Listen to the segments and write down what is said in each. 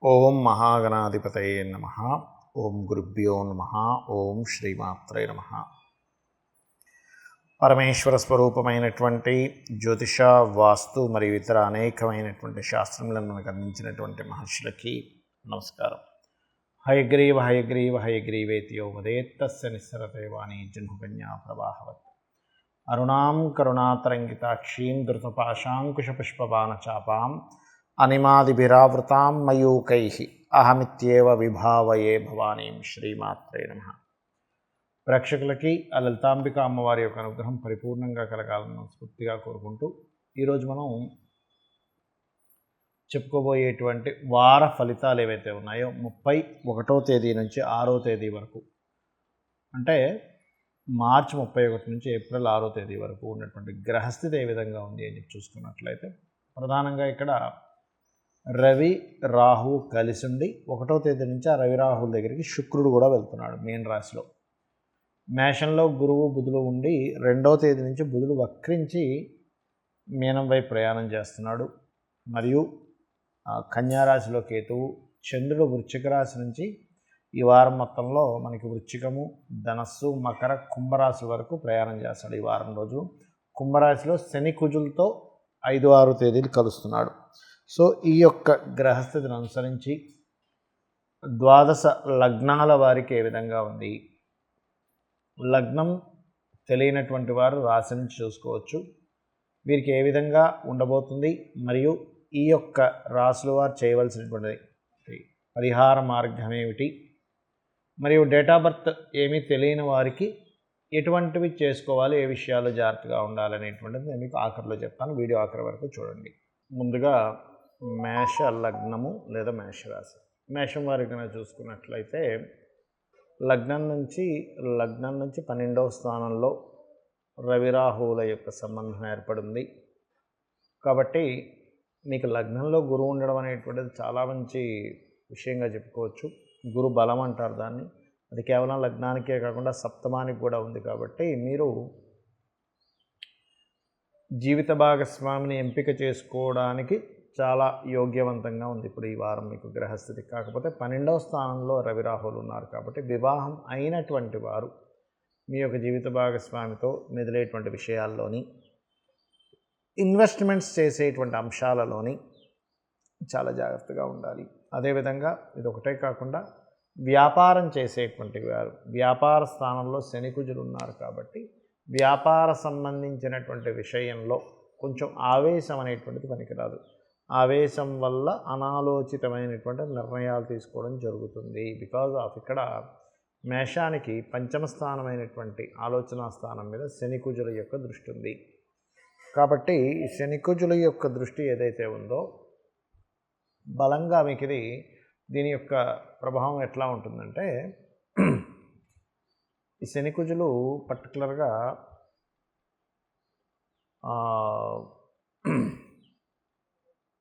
ఓం మహాగణాధిపతయే నమః. ఓం గురుభ్యో నమః. ఓం శ్రీమాత్రే నమః. పరమేశ్వర స్వరూపమైనటువంటి జ్యోతిష, వాస్తు మరియు ఇతర అనేకమైనటువంటి శాస్త్రములను మనకు అందించినటువంటి మహర్షులకి నమస్కారం. హయగ్రీవ హయగ్రీవ హయగ్రీవేతి యో వదేత్తస్య నిస్సరతే వాణి జన్మకన్యా ప్రవాహవత్. అరుణాం కరుణాతరంగితాక్షీం ధృతపాశాంకుశపుష్పబాణచాపాం అనిమాదిభిరావృతాం మయూకైః అహమిత్యేవ విభావయే భవానీం. శ్రీమాత్రే నమః. ప్రేక్షకులకి ఆ లలితాంబిక అమ్మవారి యొక్క అనుగ్రహం పరిపూర్ణంగా కలగాలని స్ఫూర్తిగా కోరుకుంటూ ఈరోజు మనం చెప్పుకోబోయేటువంటి వార ఫలితాలు ఏవైతే ఉన్నాయో 31వ తేదీ నుంచి 6వ తేదీ వరకు, అంటే మార్చి 31 నుంచి ఏప్రిల్ 6వ తేదీ వరకు ఉన్నటువంటి గ్రహస్థితి ఏ విధంగా ఉంది అని చూసుకున్నట్లయితే, ప్రధానంగా ఇక్కడ రవి రాహు కలిసి ఉండి 1వ తేదీ నుంచి ఆ రవి రాహుల దగ్గరికి శుక్రుడు కూడా వెళ్తున్నాడు మీన రాశిలో. మేషంలో గురువు బుధులు ఉండి 2వ తేదీ నుంచి బుధుడు వక్రించి మీనం వైపు ప్రయాణం చేస్తున్నాడు. మరియు కన్యారాశిలో కేతువు, చంద్రుడు వృశ్చిక రాశి నుంచి ఈ వారం మొత్తంలో మనకి వృశ్చికము, ధనస్సు, మకర, కుంభరాశి వరకు ప్రయాణం చేస్తాడు. ఈ వారం రోజు కుంభరాశిలో శని కుజులతో 5-6 తేదీలు కలుస్తున్నాడు. సో ఈ యొక్క గ్రహస్థితిని అనుసరించి ద్వాదశ లగ్నాల వారికి ఏ విధంగా ఉంది, లగ్నం తెలియనటువంటి వారు రాశి నుంచి చూసుకోవచ్చు, వీరికి ఏ విధంగా ఉండబోతుంది, మరియు ఈ యొక్క రాశుల వారు చేయవలసినటువంటి పరిహార మార్గం ఏమిటి, మరియు డేట్ ఆఫ్ బర్త్ ఏమీ తెలియని వారికి ఎటువంటివి చేసుకోవాలి, ఏ విషయాలు జాగ్రత్తగా ఉండాలనేటువంటిది నేను మీకు ఆఖరిలో చెప్తాను. వీడియో ఆఖరి వరకు చూడండి. ముందుగా మేష లగ్నము లేదా మేషరాశి. మేషం వారికి కనుక చూసుకున్నట్లయితే లగ్నం నుంచి 12వ స్థానంలో రవిరాహువుల యొక్క సంబంధం ఏర్పడింది. కాబట్టి మీకు లగ్నంలో గురువు ఉండడం అనేటువంటిది చాలా మంచి విషయంగా చెప్పుకోవచ్చు. గురు బలం అంటారు దాన్ని. అది కేవలం లగ్నానికే కాకుండా సప్తమానికి కూడా ఉంది. కాబట్టి మీరు జీవిత భాగస్వామిని ఎంపిక చేసుకోవడానికి చాలా యోగ్యవంతంగా ఉంది ఇప్పుడు ఈ వారం మీకు గ్రహస్థితి. కాకపోతే 12వ స్థానంలో రవిరాహులు ఉన్నారు. కాబట్టి వివాహం అయినటువంటి వారు మీ యొక్క జీవిత భాగస్వామితో మెదిలేటువంటి విషయాల్లోని, ఇన్వెస్ట్మెంట్స్ చేసేటువంటి అంశాలలోని చాలా జాగ్రత్తగా ఉండాలి. అదేవిధంగా ఇది ఒకటే కాకుండా వ్యాపారం చేసేటువంటి వారు, వ్యాపార స్థానంలో శని కుజులు ఉన్నారు. కాబట్టి వ్యాపార సంబంధించినటువంటి విషయంలో కొంచెం ఆవేశం అనేటువంటిది పనికిరాదు. ఆవేశం వల్ల అనాలోచితమైనటువంటి నిర్ణయాలు తీసుకోవడం జరుగుతుంది. బికాజ్ ఆఫ్ ఇక్కడ మేషానికి పంచమ స్థానమైనటువంటి ఆలోచన స్థానం మీద శని కుజుల యొక్క దృష్టి ఉంది. కాబట్టి ఈ శని కుజుల యొక్క దృష్టి ఏదైతే ఉందో బలంగా మీకు ఇది దీని యొక్క ప్రభావం ఎట్లా ఉంటుందంటే, ఈ శని కుజులు పర్టికులర్గా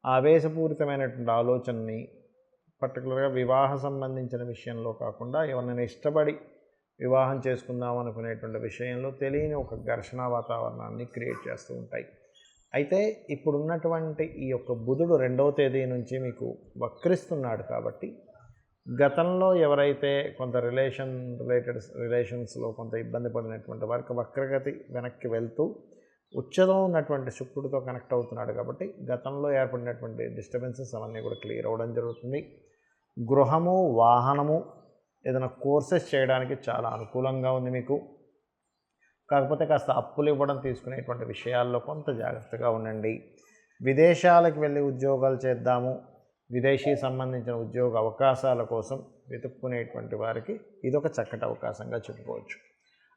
ఆవేశపూరితమైనటువంటి ఆలోచనని, పర్టికులర్గా వివాహ సంబంధించిన విషయంలో కాకుండా ఎవరినైనా ఇష్టపడి వివాహం చేసుకుందాం అనుకునేటువంటి విషయంలో తెలియని ఒక ఘర్షణ వాతావరణాన్ని క్రియేట్ చేస్తూ ఉంటాయి. అయితే ఇప్పుడున్నటువంటి ఈ యొక్క బుధుడు 2వ తేదీ నుంచి మీకు వక్రిస్తున్నాడు. కాబట్టి గతంలో ఎవరైతే కొంత రిలేషన్స్లో కొంత ఇబ్బంది పడినటువంటి వారికి వక్రగతి వెనక్కి వెళ్తూ ఉచ్చలో ఉన్నటువంటి శుక్రుడితో కనెక్ట్ అవుతున్నాడు. కాబట్టి గతంలో ఏర్పడినటువంటి డిస్టర్బెన్సెస్ అవన్నీ కూడా క్లియర్ అవ్వడం జరుగుతుంది. గృహము, వాహనము, ఏదైనా కోర్సెస్ చేయడానికి చాలా అనుకూలంగా ఉంది మీకు. కాకపోతే కాస్త అప్పులు ఇవ్వడం, తీసుకునేటువంటి విషయాల్లో కొంత జాగ్రత్తగా ఉండండి. విదేశాలకు వెళ్ళి ఉద్యోగాలు చేద్దాము, విదేశీ సంబంధించిన ఉద్యోగ అవకాశాల కోసం వెతుక్కునేటువంటి వారికి ఇదొక చక్కటి అవకాశంగా చెప్పుకోవచ్చు.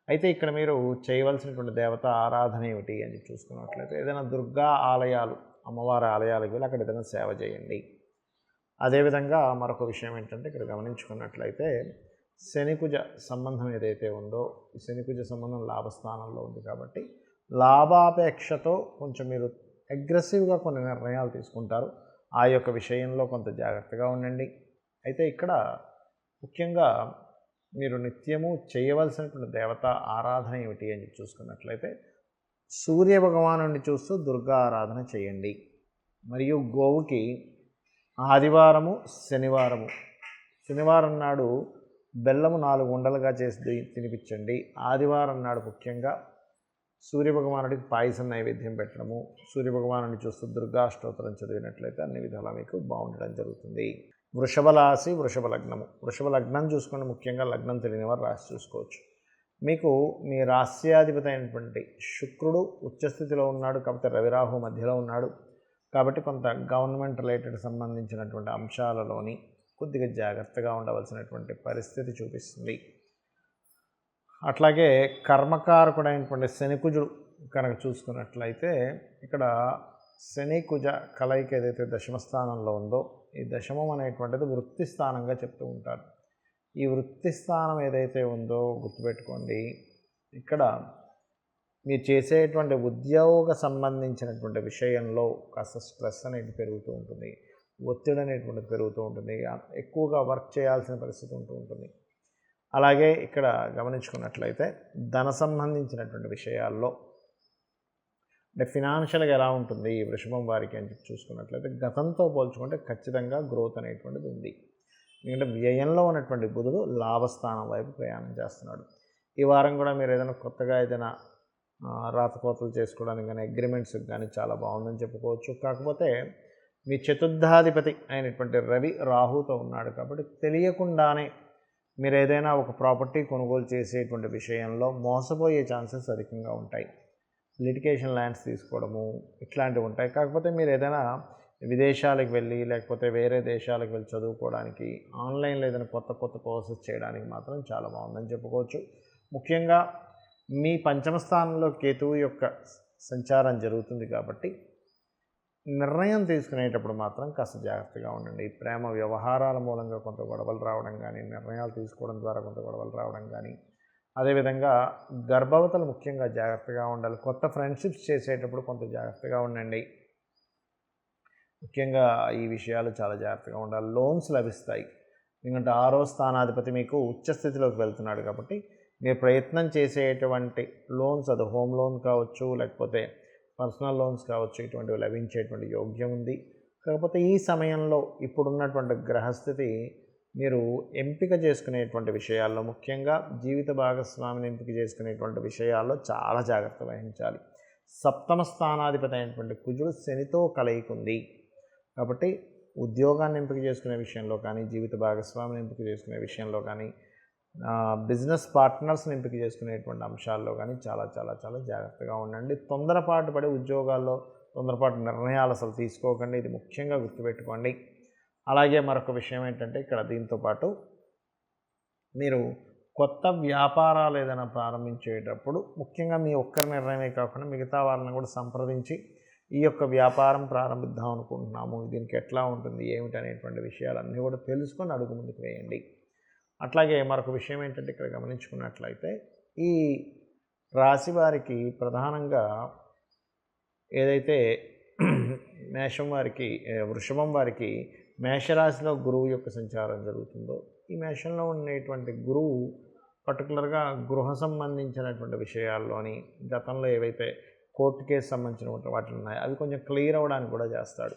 అయితే ఇక్కడ మీరు చేయవలసినటువంటి దేవత ఆరాధన ఏమిటి అని చూసుకున్నట్లయితే, ఏదైనా దుర్గా ఆలయాలు, అమ్మవారి ఆలయాలకు వెళ్ళి అక్కడ ఏదైనా సేవ చేయండి. అదేవిధంగా మరొక విషయం ఏంటంటే, ఇక్కడ గమనించుకున్నట్లయితే శనికుజ సంబంధం ఏదైతే ఉందో, ఈ శనికుజ సంబంధం లాభస్థానంలో ఉంది. కాబట్టి లాభాపేక్షతో కొంచెం మీరు అగ్రెసివ్గా కొన్ని నిర్ణయాలు తీసుకుంటారు. ఆ యొక్క విషయంలో కొంత జాగ్రత్తగా ఉండండి. అయితే ఇక్కడ ముఖ్యంగా మీరు నిత్యము చేయవలసినటువంటి దేవత ఆరాధన ఏమిటి అని చూసుకున్నట్లయితే, సూర్య భగవానుడిని చూస్తూ దుర్గా ఆరాధన చేయండి. మరియు గోవుకి ఆదివారము, శనివారము. శనివారం నాడు బెల్లము 4 ఉండలుగా చేసి తినిపించండి. ఆదివారం నాడు ముఖ్యంగా సూర్యభగవానుడికి పాయసం నైవేద్యం పెట్టడము, సూర్యభగవానుడిని చూస్తూ దుర్గా అష్టోత్తరం చదివినట్లయితే అన్ని విధాలా మీకు బాగుండడం జరుగుతుంది. వృషభ రాశి, వృషభ లగ్నము. వృషభ లగ్నం చూసుకుంటే ముఖ్యంగా లగ్నం తెలియని వారు రాశి చూసుకోవచ్చు. మీకు మీ రాస్యాధిపతి అయినటువంటి శుక్రుడు ఉచ్చస్థితిలో ఉన్నాడు, కాకపోతే రవిరాహు మధ్యలో ఉన్నాడు. కాబట్టి కొంత గవర్నమెంట్ రిలేటెడ్ సంబంధించినటువంటి అంశాలలోని కొద్దిగా జాగ్రత్తగా ఉండవలసినటువంటి పరిస్థితి చూపిస్తుంది. అట్లాగే కర్మకారకుడైనటువంటి శనికుజుడు కనుక చూసుకున్నట్లయితే ఇక్కడ శని కుజ కలయిక ఏదైతే దశమ స్థానంలో ఉందో, ఈ దశమం అనేటువంటిది వృత్తి స్థానంగా చెప్తూ ఉంటారు. ఈ వృత్తి స్థానం ఏదైతే ఉందో గుర్తుపెట్టుకోండి, ఇక్కడ మీరు చేసేటువంటి ఉద్యోగ సంబంధించినటువంటి విషయంలో కాస్త స్ట్రెస్ అనేది పెరుగుతూ ఉంటుంది, ఒత్తిడి అనేటువంటిది పెరుగుతూ ఉంటుంది, ఎక్కువగా వర్క్ చేయాల్సిన పరిస్థితి ఉంటూ ఉంటుంది. అలాగే ఇక్కడ గమనించుకున్నట్లయితే ధన సంబంధించినటువంటి విషయాల్లో అంటే ఫినాన్షియల్గా ఎలా ఉంటుంది ఈ వృషభం వారికి అని చెప్పి చూసుకున్నట్లయితే గతంతో పోల్చుకుంటే ఖచ్చితంగా గ్రోత్ అనేటువంటిది ఉంది. ఎందుకంటే వ్యయంలో ఉన్నటువంటి బుధుడు లాభస్థానం వైపు ప్రయాణం చేస్తున్నాడు. ఈ వారం కూడా మీరు ఏదైనా కొత్తగా ఏదైనా రాతకోతలు చేసుకోవడానికి కానీ అగ్రిమెంట్స్కి కానీ చాలా బాగుందని చెప్పుకోవచ్చు. కాకపోతే మీ చతుర్థాధిపతి అయినటువంటి రవి రాహుతో ఉన్నాడు కాబట్టి తెలియకుండానే మీరు ఏదైనా ఒక ప్రాపర్టీ కొనుగోలు చేసేటువంటి విషయంలో మోసపోయే ఛాన్సెస్ అధికంగా ఉంటాయి. లిటిగేషన్ ల్యాండ్స్ తీసుకోవడము ఇట్లాంటివి ఉంటాయి. కాకపోతే మీరు ఏదైనా విదేశాలకు వెళ్ళి లేకపోతే వేరే దేశాలకు వెళ్ళి చదువుకోవడానికి ఆన్లైన్లో ఏదైనా కొత్త కోర్సెస్ చేయడానికి మాత్రం చాలా బాగుందని చెప్పుకోవచ్చు. ముఖ్యంగా మీ పంచమ స్థానంలో కేతువు యొక్క సంచారం జరుగుతుంది కాబట్టి నిర్ణయం తీసుకునేటప్పుడు మాత్రం కాస్త జాగ్రత్తగా ఉండండి. ప్రేమ వ్యవహారాల మూలంగా కొంత గొడవలు రావడం కానీ, నిర్ణయాలు తీసుకోవడం ద్వారా కొంత గొడవలు రావడం కానీ, అదేవిధంగా గర్భవతులు ముఖ్యంగా జాగ్రత్తగా ఉండాలి. కొత్త ఫ్రెండ్షిప్స్ చేసేటప్పుడు కొంత జాగ్రత్తగా ఉండండి. ముఖ్యంగా ఈ విషయాలు చాలా జాగ్రత్తగా ఉండాలి. లోన్స్ లభిస్తాయి, ఎందుకంటే 6వ స్థానాధిపతి మీకు ఉచ్చస్థితిలోకి వెళ్తున్నాడు కాబట్టి మీరు ప్రయత్నం చేసేటువంటి లోన్స్, అది హోమ్ లోన్ కావచ్చు లేకపోతే పర్సనల్ లోన్స్ కావచ్చు, ఇటువంటివి లభించేటువంటి యోగ్యం ఉంది. కాకపోతే ఈ సమయంలో ఇప్పుడున్నటువంటి గ్రహస్థితి మీరు ఎంపిక చేసుకునేటువంటి విషయాల్లో, ముఖ్యంగా జీవిత భాగస్వామిని ఎంపిక చేసుకునేటువంటి విషయాల్లో చాలా జాగ్రత్త వహించాలి. సప్తమ స్థానాధిపతి అయినటువంటి కుజుడు శనితో కలయికుంది కాబట్టి ఉద్యోగాన్ని ఎంపిక చేసుకునే విషయంలో కానీ, జీవిత భాగస్వామిని ఎంపిక చేసుకునే విషయంలో కానీ, బిజినెస్ పార్ట్నర్స్ని ఎంపిక చేసుకునేటువంటి అంశాల్లో కానీ చాలా చాలా చాలా జాగ్రత్తగా ఉండండి. తొందరపాటు పడి ఉద్యోగాల్లో తొందరపాటు నిర్ణయాలు అసలు తీసుకోకండి, ఇది ముఖ్యంగా గుర్తుపెట్టుకోండి. అలాగే మరొక విషయం ఏంటంటే ఇక్కడ దీంతోపాటు మీరు కొత్త వ్యాపారాలు ఏదైనా ప్రారంభించేటప్పుడు ముఖ్యంగా మీ ఒక్కరి నిర్ణయమే కాకుండా మిగతా వాళ్ళని కూడా సంప్రదించి ఈ యొక్క వ్యాపారం ప్రారంభిద్దాం అనుకుంటున్నాము, దీనికి ఎట్లా ఉంటుంది ఏమిటి అనేటువంటి విషయాలన్నీ కూడా తెలుసుకొని అడుగు ముందుకు వేయండి. అట్లాగే మరొక విషయం ఏంటంటే ఇక్కడ గమనించుకున్నట్లయితే ఈ రాశి వారికి ప్రధానంగా ఏదైతే మేషం వారికి, వృషభం వారికి మేషరాశిలో గురువు యొక్క సంచారం జరుగుతుందో, ఈ మేషంలో ఉండేటువంటి గురువు పర్టికులర్గా గృహ సంబంధించినటువంటి విషయాల్లోని గతంలో ఏవైతే కోర్టు కేసు సంబంధించిన వాటి ఉన్నాయో అవి కొంచెం క్లియర్ అవ్వడానికి కూడా చేస్తాడు.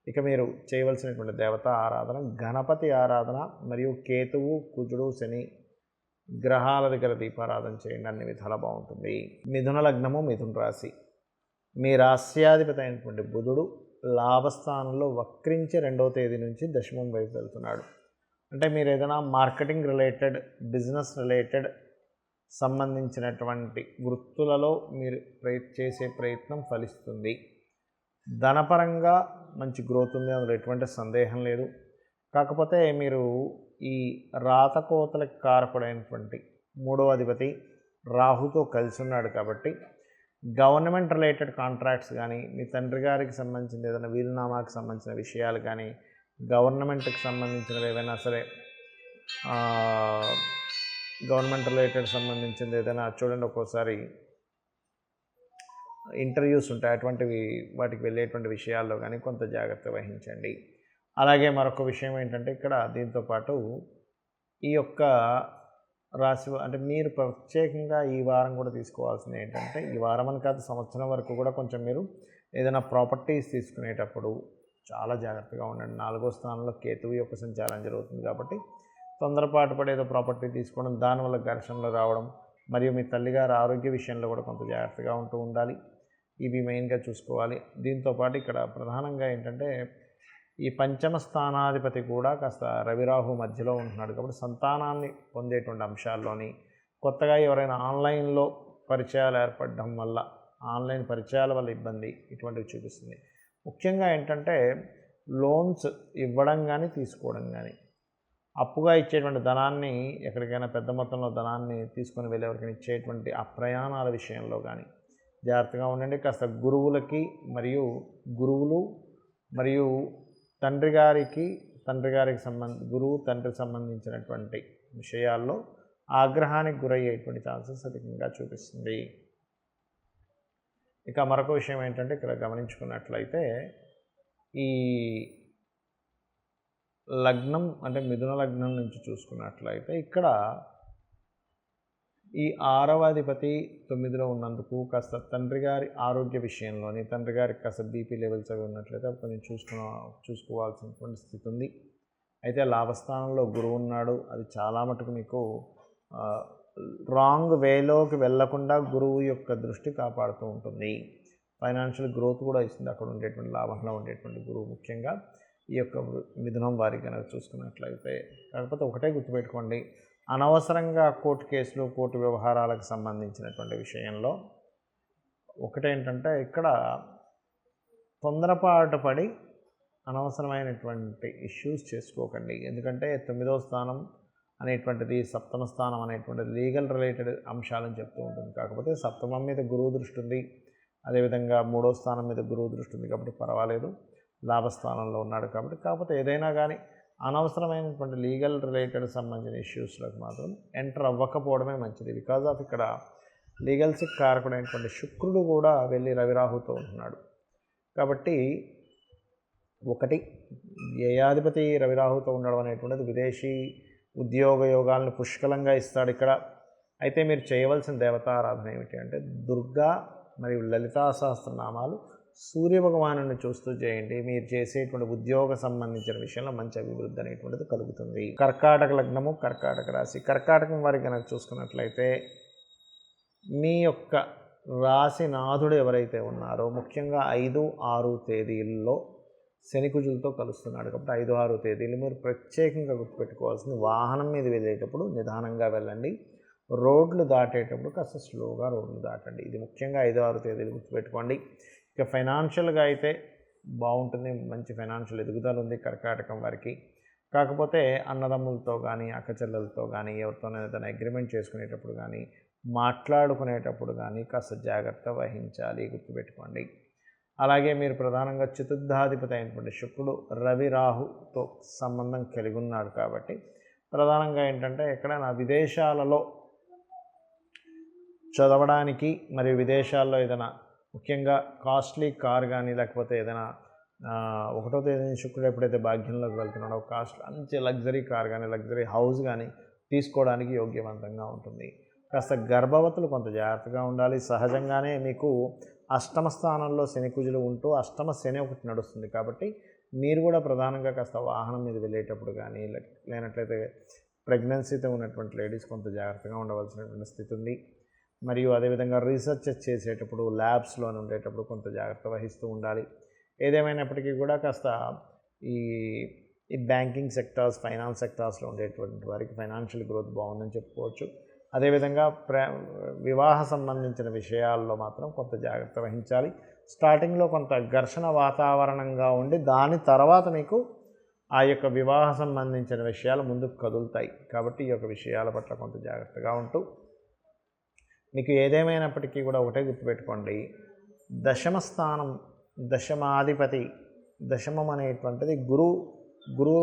ఇక మీరు చేయవలసినటువంటి దేవతా ఆరాధన గణపతి ఆరాధన మరియు కేతువు, కుజుడు, శని గ్రహాల దగ్గర దీపారాధన చేయండి, అన్ని విధాలా బాగుంటుంది. మిథున లగ్నము, మిథున రాశి. మీ రాస్యాధిపతి అయినటువంటి బుధుడు లాభస్థానంలో వక్రించి 2వ తేదీ నుంచి దశమం వైపు వెళ్తున్నాడు. అంటే మీరు ఏదైనా మార్కెటింగ్ రిలేటెడ్, బిజినెస్ రిలేటెడ్ సంబంధించినటువంటి వృత్తులలో మీరు చేసే ప్రయత్నం ఫలిస్తుంది. ధనపరంగా మంచి గ్రోత్ ఉంది, అందులో ఎటువంటి సందేహం లేదు. కాకపోతే మీరు ఈ రాతకోతలకు కారకుడైనటువంటి 3వ అధిపతి రాహుతో కలిసి ఉన్నాడు కాబట్టి గవర్నమెంట్ రిలేటెడ్ కాంట్రాక్ట్స్ కానీ, మీ తండ్రి గారికి సంబంధించిన ఏదైనా వీలునామాకి సంబంధించిన విషయాలు కానీ, గవర్నమెంట్కి సంబంధించినవి ఏవైనా సరే, గవర్నమెంట్ రిలేటెడ్ సంబంధించింది ఏదైనా చూడండి, ఒక్కోసారి ఇంటర్వ్యూస్ ఉంటాయి, అటువంటివి వాటికి వెళ్ళేటువంటి విషయాల్లో కానీ కొంత జాగ్రత్త వహించండి. అలాగే మరొక విషయం ఏంటంటే ఇక్కడ దీంతోపాటు ఈ యొక్క రాశి అంటే మీరు ప్రత్యేకంగా ఈ వారం కూడా తీసుకోవాల్సింది ఏంటంటే, ఈ వారం అని కాదు సంవత్సరం వరకు కూడా కొంచెం మీరు ఏదైనా ప్రాపర్టీస్ తీసుకునేటప్పుడు చాలా జాగ్రత్తగా ఉండండి. 4వ స్థానంలో కేతువు యొక్క సంచారం జరుగుతుంది కాబట్టి తొందరపాటు పడి ఏదో ప్రాపర్టీ తీసుకోవడం, దానివల్ల ఘర్షణలు రావడం, మరియు మీ తల్లిగారి ఆరోగ్య విషయంలో కూడా కొంత జాగ్రత్తగా ఉంటూ ఉండాలి. ఇవి మెయిన్గా చూసుకోవాలి. దీంతోపాటు ఇక్కడ ప్రధానంగా ఏంటంటే ఈ పంచమ స్థానాధిపతి కూడా కాస్త రవిరాహు మధ్యలో ఉంటున్నాడు కాబట్టి సంతానాన్ని పొందేటువంటి అంశాల్లోని కొత్తగా ఎవరైనా ఆన్లైన్లో పరిచయాలు ఏర్పడడం వల్ల, ఆన్లైన్ పరిచయాల వల్ల ఇబ్బంది ఇటువంటివి చూపిస్తుంది. ముఖ్యంగా ఏంటంటే లోన్స్ ఇవ్వడం కానీ తీసుకోవడం కానీ, అప్పుగా ఇచ్చేటువంటి ధనాన్ని ఎక్కడికైనా పెద్ద మొత్తంలో ధనాన్ని తీసుకొని వెళ్ళి ఎవరికైనా ఇచ్చేటువంటి ఆ ప్రయాణాల విషయంలో కానీ జాగ్రత్తగా ఉండండి. కాస్త గురువులకి గురువులు మరియు తండ్రి గారికి గురువు తండ్రి సంబంధించినటువంటి విషయాల్లో ఆగ్రహానికి గురయ్యేటువంటి ఛాన్సెస్ అధికంగా చూపిస్తుంది. ఇక మరొక విషయం ఏంటంటే ఇక్కడ గమనించుకున్నట్లయితే ఈ లగ్నం అంటే మిథున లగ్నం నుంచి చూసుకున్నట్లయితే ఇక్కడ ఈ 6వ అధిపతి 9లో ఉన్నందుకు కాస్త తండ్రి గారి ఆరోగ్య విషయంలోని తండ్రి గారికి కాస్త బీపీ లెవెల్స్ అవి ఉన్నట్లయితే కొంచెం చూసుకోవాల్సినటువంటి స్థితి ఉంది. అయితే లాభస్థానంలో గురువు ఉన్నాడు. అది చాలా మటుకు మీకు రాంగ్ వేలోకి వెళ్లకుండా గురువు యొక్క దృష్టి కాపాడుతూ ఉంటుంది. ఫైనాన్షియల్ గ్రోత్ కూడా ఇస్తుంది అక్కడ ఉండేటువంటి లాభంలో ఉండేటువంటి గురువు. ముఖ్యంగా ఈ యొక్క మిథునం వారికి కనుక చూసుకున్నట్లయితే, కాకపోతే ఒకటే గుర్తుపెట్టుకోండి, అనవసరంగా కోర్టు కేసులు, కోర్టు వ్యవహారాలకు సంబంధించినటువంటి విషయంలో ఒకటేంటంటే ఇక్కడ తొందరపాటు పడి అనవసరమైనటువంటి ఇష్యూస్ చేసుకోకండి. ఎందుకంటే 9వ స్థానం అనేటువంటిది, 7వ స్థానం అనేటువంటిది లీగల్ రిలేటెడ్ అంశాలని చెప్తూ ఉంటుంది. కాకపోతే 7వ మీద గురువు దృష్టి ఉంది, అదేవిధంగా 3వ స్థానం మీద గురువు దృష్టి ఉంది కాబట్టి పర్వాలేదు, లాభస్థానంలో ఉన్నాడు కాబట్టి. కాకపోతే ఏదైనా కానీ అనవసరమైనటువంటి లీగల్ రిలేటెడ్ సంబంధించిన ఇష్యూస్లకు మాత్రం ఎంటర్ అవ్వకపోవడమే మంచిది. బికాజ్ ఆఫ్ ఇక్కడ లీగల్స్కి కారకుడైనటువంటి శుక్రుడు కూడా వెళ్ళి రవిరాహుతో ఉంటున్నాడు కాబట్టి ఒకటి వ్యయాధిపతి రవిరాహుతో ఉండడం అనేటువంటిది విదేశీ ఉద్యోగ యోగాలను పుష్కలంగా ఇస్తాడు ఇక్కడ. అయితే మీరు చేయవలసిన దేవతారాధన ఏమిటి అంటే దుర్గా మరియు లలితా సహస్రనామాలు సూర్యభగవాను చూస్తూ చేయండి. మీరు చేసేటువంటి ఉద్యోగ సంబంధించిన విషయంలో మంచి అభివృద్ధి అనేటువంటిది కలుగుతుంది. కర్కాటక లగ్నము, కర్కాటక రాశి. కర్కాటకం వారికి కనుక చూసుకున్నట్లయితే మీ యొక్క రాశినాథుడు ఎవరైతే ఉన్నారో ముఖ్యంగా 5, 6 తేదీల్లో శనికుజులతో కలుస్తున్నాడు కాబట్టి 5, 6 తేదీలు మీరు ప్రత్యేకంగా గుర్తుపెట్టుకోవాల్సింది, వాహనం మీద వెళ్ళేటప్పుడు నిదానంగా వెళ్ళండి, రోడ్లు దాటేటప్పుడు కాస్త స్లోగా రోడ్లు దాటండి. ఇది ముఖ్యంగా 5, 6 తేదీలు గుర్తుపెట్టుకోండి. ఇక ఫైనాన్షియల్గా అయితే బాగుంటుంది, మంచి ఫైనాన్షియల్ ఎదుగుదల ఉంది కర్కాటకం వారికి. కాకపోతే అన్నదమ్ములతో కానీ, అక్కచెల్లెలతో కానీ, ఎవరితోనైనా ఏదైనా అగ్రిమెంట్ చేసుకునేటప్పుడు కానీ, మాట్లాడుకునేటప్పుడు కానీ కాస్త జాగ్రత్త వహించాలి, గుర్తుపెట్టుకోండి. అలాగే మీరు ప్రధానంగా చతుర్థాధిపతి అయినటువంటి శుక్రుడు రవి రాహుతో సంబంధం కలిగి ఉన్నాడు కాబట్టి ప్రధానంగా ఏంటంటే ఎక్కడైనా విదేశాలలో చదవడానికి మరియు విదేశాల్లో ఏదైనా ముఖ్యంగా కాస్ట్లీ కార్ కానీ, లేకపోతే ఏదైనా 1వ తేదీ శుక్రుడు ఎప్పుడైతే భాగ్యంలోకి వెళ్తున్నాడో మంచి లగ్జరీ కార్ కానీ, లగ్జరీ హౌస్ కానీ తీసుకోవడానికి యోగ్యవంతంగా ఉంటుంది. కాస్త గర్భవతులు కొంత జాగ్రత్తగా ఉండాలి. సహజంగానే మీకు 8వ స్థానంలో శనికుజులు ఉంటూ 8వ శని ఒకటి నడుస్తుంది కాబట్టి మీరు కూడా ప్రధానంగా కాస్త వాహనం మీద వెళ్ళేటప్పుడు కానీ, లేనట్లయితే ప్రెగ్నెన్సీతో ఉన్నటువంటి లేడీస్ కొంత జాగ్రత్తగా ఉండవలసినటువంటి స్థితి ఉంది. మరియు అదేవిధంగా రీసెర్చ్ చేసేటప్పుడు, ల్యాబ్స్లో ఉండేటప్పుడు కొంత జాగ్రత్త వహిస్తూ ఉండాలి. ఏదేమైనప్పటికీ కూడా కాస్త ఈ బ్యాంకింగ్ సెక్టార్స్, ఫైనాన్స్ సెక్టార్స్లో ఉండేటువంటి వారికి ఫైనాన్షియల్ గ్రోత్ బాగుందని చెప్పుకోవచ్చు. అదేవిధంగా వివాహ సంబంధించిన విషయాల్లో మాత్రం కొంత జాగ్రత్త వహించాలి. స్టార్టింగ్లో కొంత ఘర్షణ వాతావరణంగా ఉండి దాని తర్వాత మీకు ఆ యొక్క వివాహ సంబంధించిన విషయాలు ముందుకు కదులుతాయి కాబట్టి ఈ యొక్క విషయాల పట్ల కొంత జాగ్రత్తగా ఉంటూ, మీకు ఏదేమైనప్పటికీ కూడా ఒకటే గుర్తుపెట్టుకోండి, 10వ స్థానం, దశమాధిపతి, దశమం అనేటువంటిది గురువు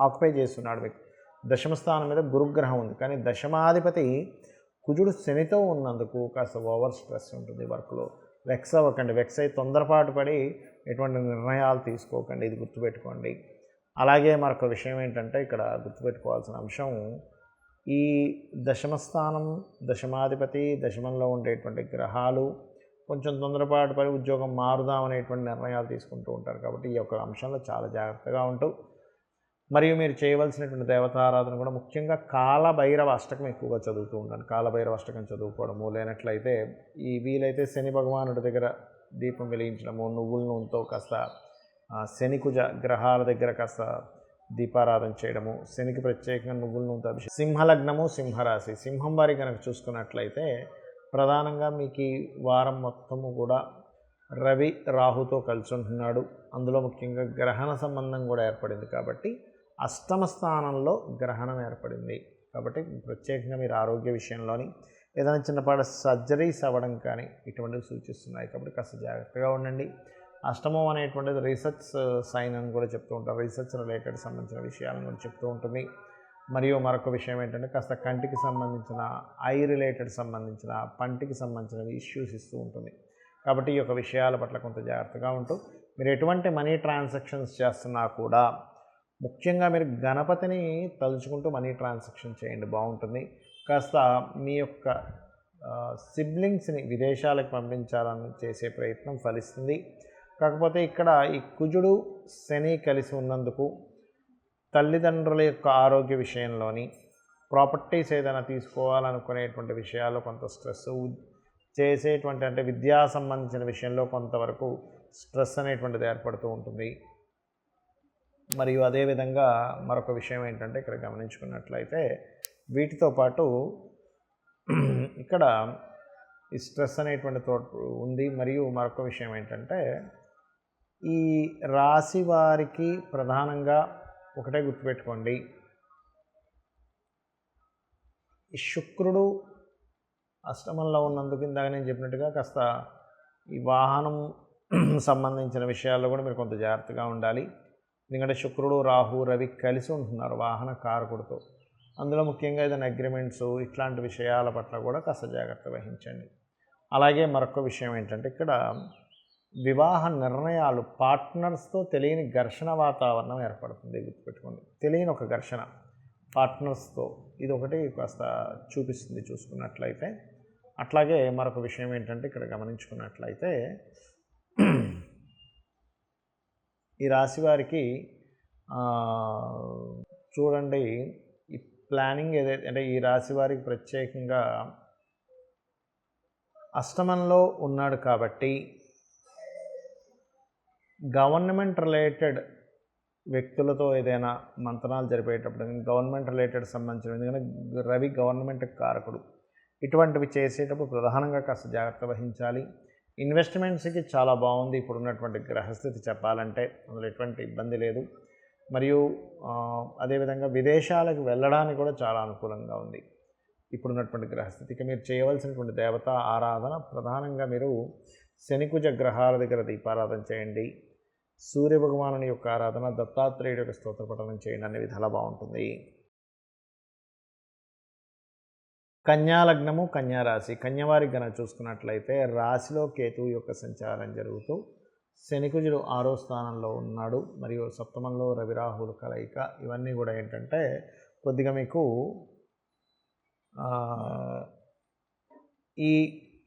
ఆక్యుపై చేస్తున్నాడు. మీకు 10వ స్థానం మీద గురుగ్రహం ఉంది, కానీ దశమాధిపతి కుజుడు శనితో ఉన్నందుకు కాస్త ఓవర్ స్ట్రెస్ ఉంటుంది వర్క్లో. వెక్స్ అవ్వకండి, వెక్స్ అయి తొందరపాటు పడి ఎటువంటి నిర్ణయాలు తీసుకోకండి, ఇది గుర్తుపెట్టుకోండి. అలాగే మరొక విషయం ఏంటంటే ఇక్కడ గుర్తుపెట్టుకోవాల్సిన అంశం, ఈ 10వ స్థానం, దశమాధిపతి, దశమంలో ఉండేటువంటి గ్రహాలు కొంచెం తొందరపాటు పడి ఉద్యోగం మారుదాం అనేటువంటి నిర్ణయాలు తీసుకుంటూ ఉంటారు. కాబట్టి ఈ యొక్క అంశంలో చాలా జాగ్రత్తగా ఉంటూ, మరియు మీరు చేయవలసినటువంటి దేవతారాధన కూడా ముఖ్యంగా కాలభైరవ అష్టకం ఎక్కువగా చదువుతూ ఉండండి. కాలభైరవ అష్టకం చదువుకోవడము, లేనట్లయితే ఈ వీలైతే శని భగవానుడి దగ్గర దీపం వెలిగించడము, నువ్వుల నూనెతో కాస్త శనికుజ గ్రహాల దగ్గర కాస్త దీపారాధన చేయడము, శనికి ప్రత్యేకంగా నువ్వుల నూనెతో అభిషేకం. సింహలగ్నము, సింహరాశి, సింహం వారి కనుక చూసుకున్నట్లయితే ప్రధానంగా మీకు ఈ వారం మొత్తము కూడా రవి రాహుతో కలిసి ఉంటున్నాడు. అందులో ముఖ్యంగా గ్రహణ సంబంధం కూడా ఏర్పడింది కాబట్టి అష్టమ స్థానంలో గ్రహణం ఏర్పడింది. కాబట్టి ప్రత్యేకంగా మీరు ఆరోగ్య విషయంలోని ఏదైనా చిన్నపాటి సర్జరీస్ అవ్వడం కానీ ఇటువంటివి సూచిస్తున్నాయి. కాబట్టి కాస్త జాగ్రత్తగా ఉండండి. అష్టమం అనేటువంటిది రీసెర్చ్ సైన్ అని కూడా చెప్తూ ఉంటారు. రీసెర్చ్ రిలేటెడ్ సంబంధించిన విషయాలను కూడా చెప్తూ ఉంటుంది. మరియు మరొక విషయం ఏంటంటే కాస్త కంటికి సంబంధించిన ఐ రిలేటెడ్ సంబంధించిన పంటికి సంబంధించిన ఇష్యూస్ ఇస్తూ ఉంటుంది. కాబట్టి ఈ యొక్క విషయాల పట్ల కొంత జాగ్రత్తగా ఉంటూ మీరు ఎటువంటి మనీ ట్రాన్సాక్షన్స్ చేస్తున్నా కూడా ముఖ్యంగా మీరు గణపతిని తలుచుకుంటూ మనీ ట్రాన్సాక్షన్ చేయండి, బాగుంటుంది. కాస్త మీ యొక్క సిబ్లింగ్స్ని విదేశాలకు పంపించాలని చేసే ప్రయత్నం ఫలిస్తుంది. కాకపోతే ఇక్కడ ఈ కుజుడు శని కలిసి ఉన్నందుకు తల్లిదండ్రుల యొక్క ఆరోగ్య విషయంలోని ప్రాపర్టీస్ ఏదైనా తీసుకోవాలనుకునేటువంటి విషయాల్లో కొంత స్ట్రెస్, చేసేటువంటి అంటే విద్యా సంబంధించిన విషయంలో కొంతవరకు స్ట్రెస్ అనేటువంటిది ఏర్పడుతూ ఉంటుంది. మరియు అదేవిధంగా మరొక విషయం ఏంటంటే ఇక్కడ గమనించుకున్నట్లయితే వీటితో పాటు ఇక్కడ ఈ స్ట్రెస్ అనేటువంటి ఉంది. మరియు మరొక విషయం ఏంటంటే ఈ రాశి వారికి ప్రధానంగా ఒకటే గుర్తుపెట్టుకోండి, ఈ శుక్రుడు అష్టమంలో ఉన్నందుకు ఇందాక నేను చెప్పినట్టుగా కాస్త ఈ వాహనం సంబంధించిన విషయాల్లో కూడా మీరు కొంత జాగ్రత్తగా ఉండాలి. ఎందుకంటే శుక్రుడు రాహు రవి కలిసి ఉంటున్నారు వాహన కారకుడితో. అందులో ముఖ్యంగా ఏదైనా అగ్రిమెంట్స్ ఇట్లాంటి విషయాల పట్ల కూడా కాస్త జాగ్రత్త వహించండి. అలాగే మరొక విషయం ఏంటంటే ఇక్కడ వివాహ నిర్ణయాలు పార్ట్నర్స్తో తెలియని ఘర్షణ వాతావరణం ఏర్పడుతుంది. గుర్తుపెట్టుకోండి, తెలియని ఒక ఘర్షణ పార్ట్నర్స్తో ఇది ఒకటి కాస్త చూపిస్తుంది చూసుకున్నట్లయితే. అట్లాగే మరొక విషయం ఏంటంటే ఇక్కడ గమనించుకున్నట్లయితే ఈ రాశి వారికి చూడండి, ఈ ప్లానింగ్ ఏదైతే అంటే ఈ రాశి వారికి ప్రత్యేకంగా అష్టమంలో ఉన్నాడు కాబట్టి గవర్నమెంట్ రిలేటెడ్ వ్యక్తులతో ఏదైనా మంతనాలు జరిపేటప్పుడు గవర్నమెంట్ రిలేటెడ్ సంబంధించిన, ఎందుకంటే రవి గవర్నమెంట్ కారకుడు, ఇటువంటివి చేసేటప్పుడు ప్రధానంగా కాస్త జాగ్రత్త వహించాలి. ఇన్వెస్ట్మెంట్స్కి చాలా బాగుంది ఇప్పుడున్నటువంటి గ్రహస్థితి చెప్పాలంటే, అందులో ఎటువంటి ఇబ్బంది లేదు. మరియు అదేవిధంగా విదేశాలకు వెళ్ళడానికి కూడా చాలా అనుకూలంగా ఉంది ఇప్పుడున్నటువంటి గ్రహస్థితికి. మీరు చేయవలసినటువంటి దేవతా ఆరాధన ప్రధానంగా మీరు శనికుజ గ్రహాల దగ్గర దీపారాధన చేయండి, సూర్యభగవానుని యొక్క ఆరాధన, దత్తాత్రేయుడి యొక్క స్తోత్ర పఠనం చేయండి, అనే విధాలా బాగుంటుంది. కన్యాలగ్నము, కన్యారాశి, కన్యవారికి గనక చూసుకున్నట్లయితే రాశిలో కేతువు యొక్క సంచారం జరుగుతూ శనికుజుడు 6వ స్థానంలో ఉన్నాడు. మరియు సప్తమంలో రవిరాహుల కలయిక, ఇవన్నీ కూడా ఏంటంటే కొద్దిగా మీకు ఈ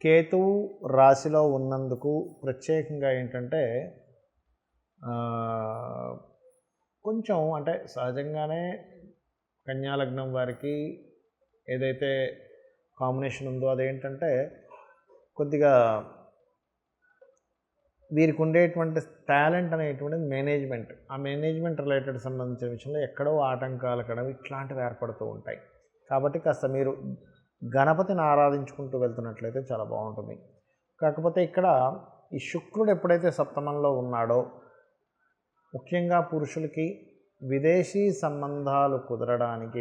కేతువు రాశిలో ఉన్నందుకు ప్రత్యేకంగా ఏంటంటే కొంచెం అంటే సహజంగానే కన్యాలగ్నం వారికి ఏదైతే కాంబినేషన్ ఉందో అదేంటంటే కొద్దిగా వీరికి ఉండేటువంటి టాలెంట్ అనేటువంటిది మేనేజ్మెంట్, ఆ మేనేజ్మెంట్ రిలేటెడ్ సంబంధించిన విషయంలో ఎక్కడో ఆటంకాలు కడవి ఇట్లాంటివి ఏర్పడుతూ ఉంటాయి. కాబట్టి కాస్త మీరు గణపతిని ఆరాధించుకుంటూ వెళ్తున్నట్లయితే చాలా బాగుంటుంది. కాకపోతే ఇక్కడ ఈ శుక్రుడు ఎప్పుడైతే సప్తమంలో ఉన్నాడో ముఖ్యంగా పురుషులకి విదేశీ సంబంధాలు కుదరడానికి,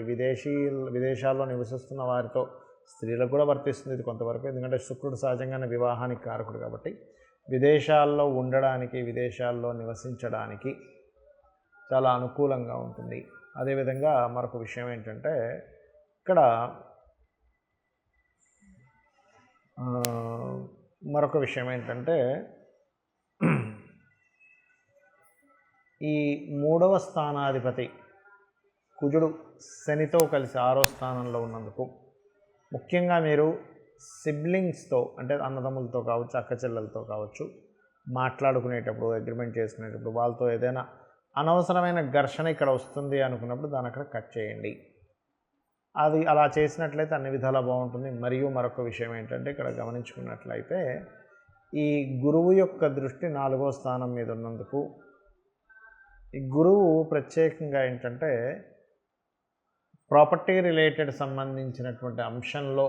విదేశాల్లో నివసిస్తున్న వారితో, స్త్రీలకు కూడా వర్తిస్తుంది ఇది కొంతవరకు, ఎందుకంటే శుక్రుడు సహజంగానే వివాహానికి కారకుడు కాబట్టి విదేశాల్లో ఉండడానికి, విదేశాల్లో నివసించడానికి చాలా అనుకూలంగా ఉంటుంది. అదేవిధంగా మరొక విషయం ఏంటంటే ఇక్కడ ఈ 3వ స్థానాధిపతి కుజుడు శనితో కలిసి 6వ స్థానంలో ఉన్నందుకు ముఖ్యంగా మీరు సిబ్లింగ్స్తో అంటే అన్నదమ్ములతో కావచ్చు, అక్క చెల్లెలతో కావచ్చు, మాట్లాడుకునేటప్పుడు, అగ్రిమెంట్ చేసుకునేటప్పుడు వాళ్ళతో ఏదైనా అనవసరమైన ఘర్షణ ఇక్కడ వస్తుంది అనుకున్నప్పుడు దాన్ని అక్కడ కట్ చేయండి. అది అలా చేసినట్లయితే అన్ని విధాలా బాగుంటుంది. మరియు మరొక విషయం ఏంటంటే ఇక్కడ గమనించుకున్నట్లయితే ఈ గురువు యొక్క దృష్టి 4వ స్థానం మీద ఉన్నందుకు ఈ గురువు ప్రత్యేకంగా ఏంటంటే ప్రాపర్టీ రిలేటెడ్ సంబంధించినటువంటి అంశంలో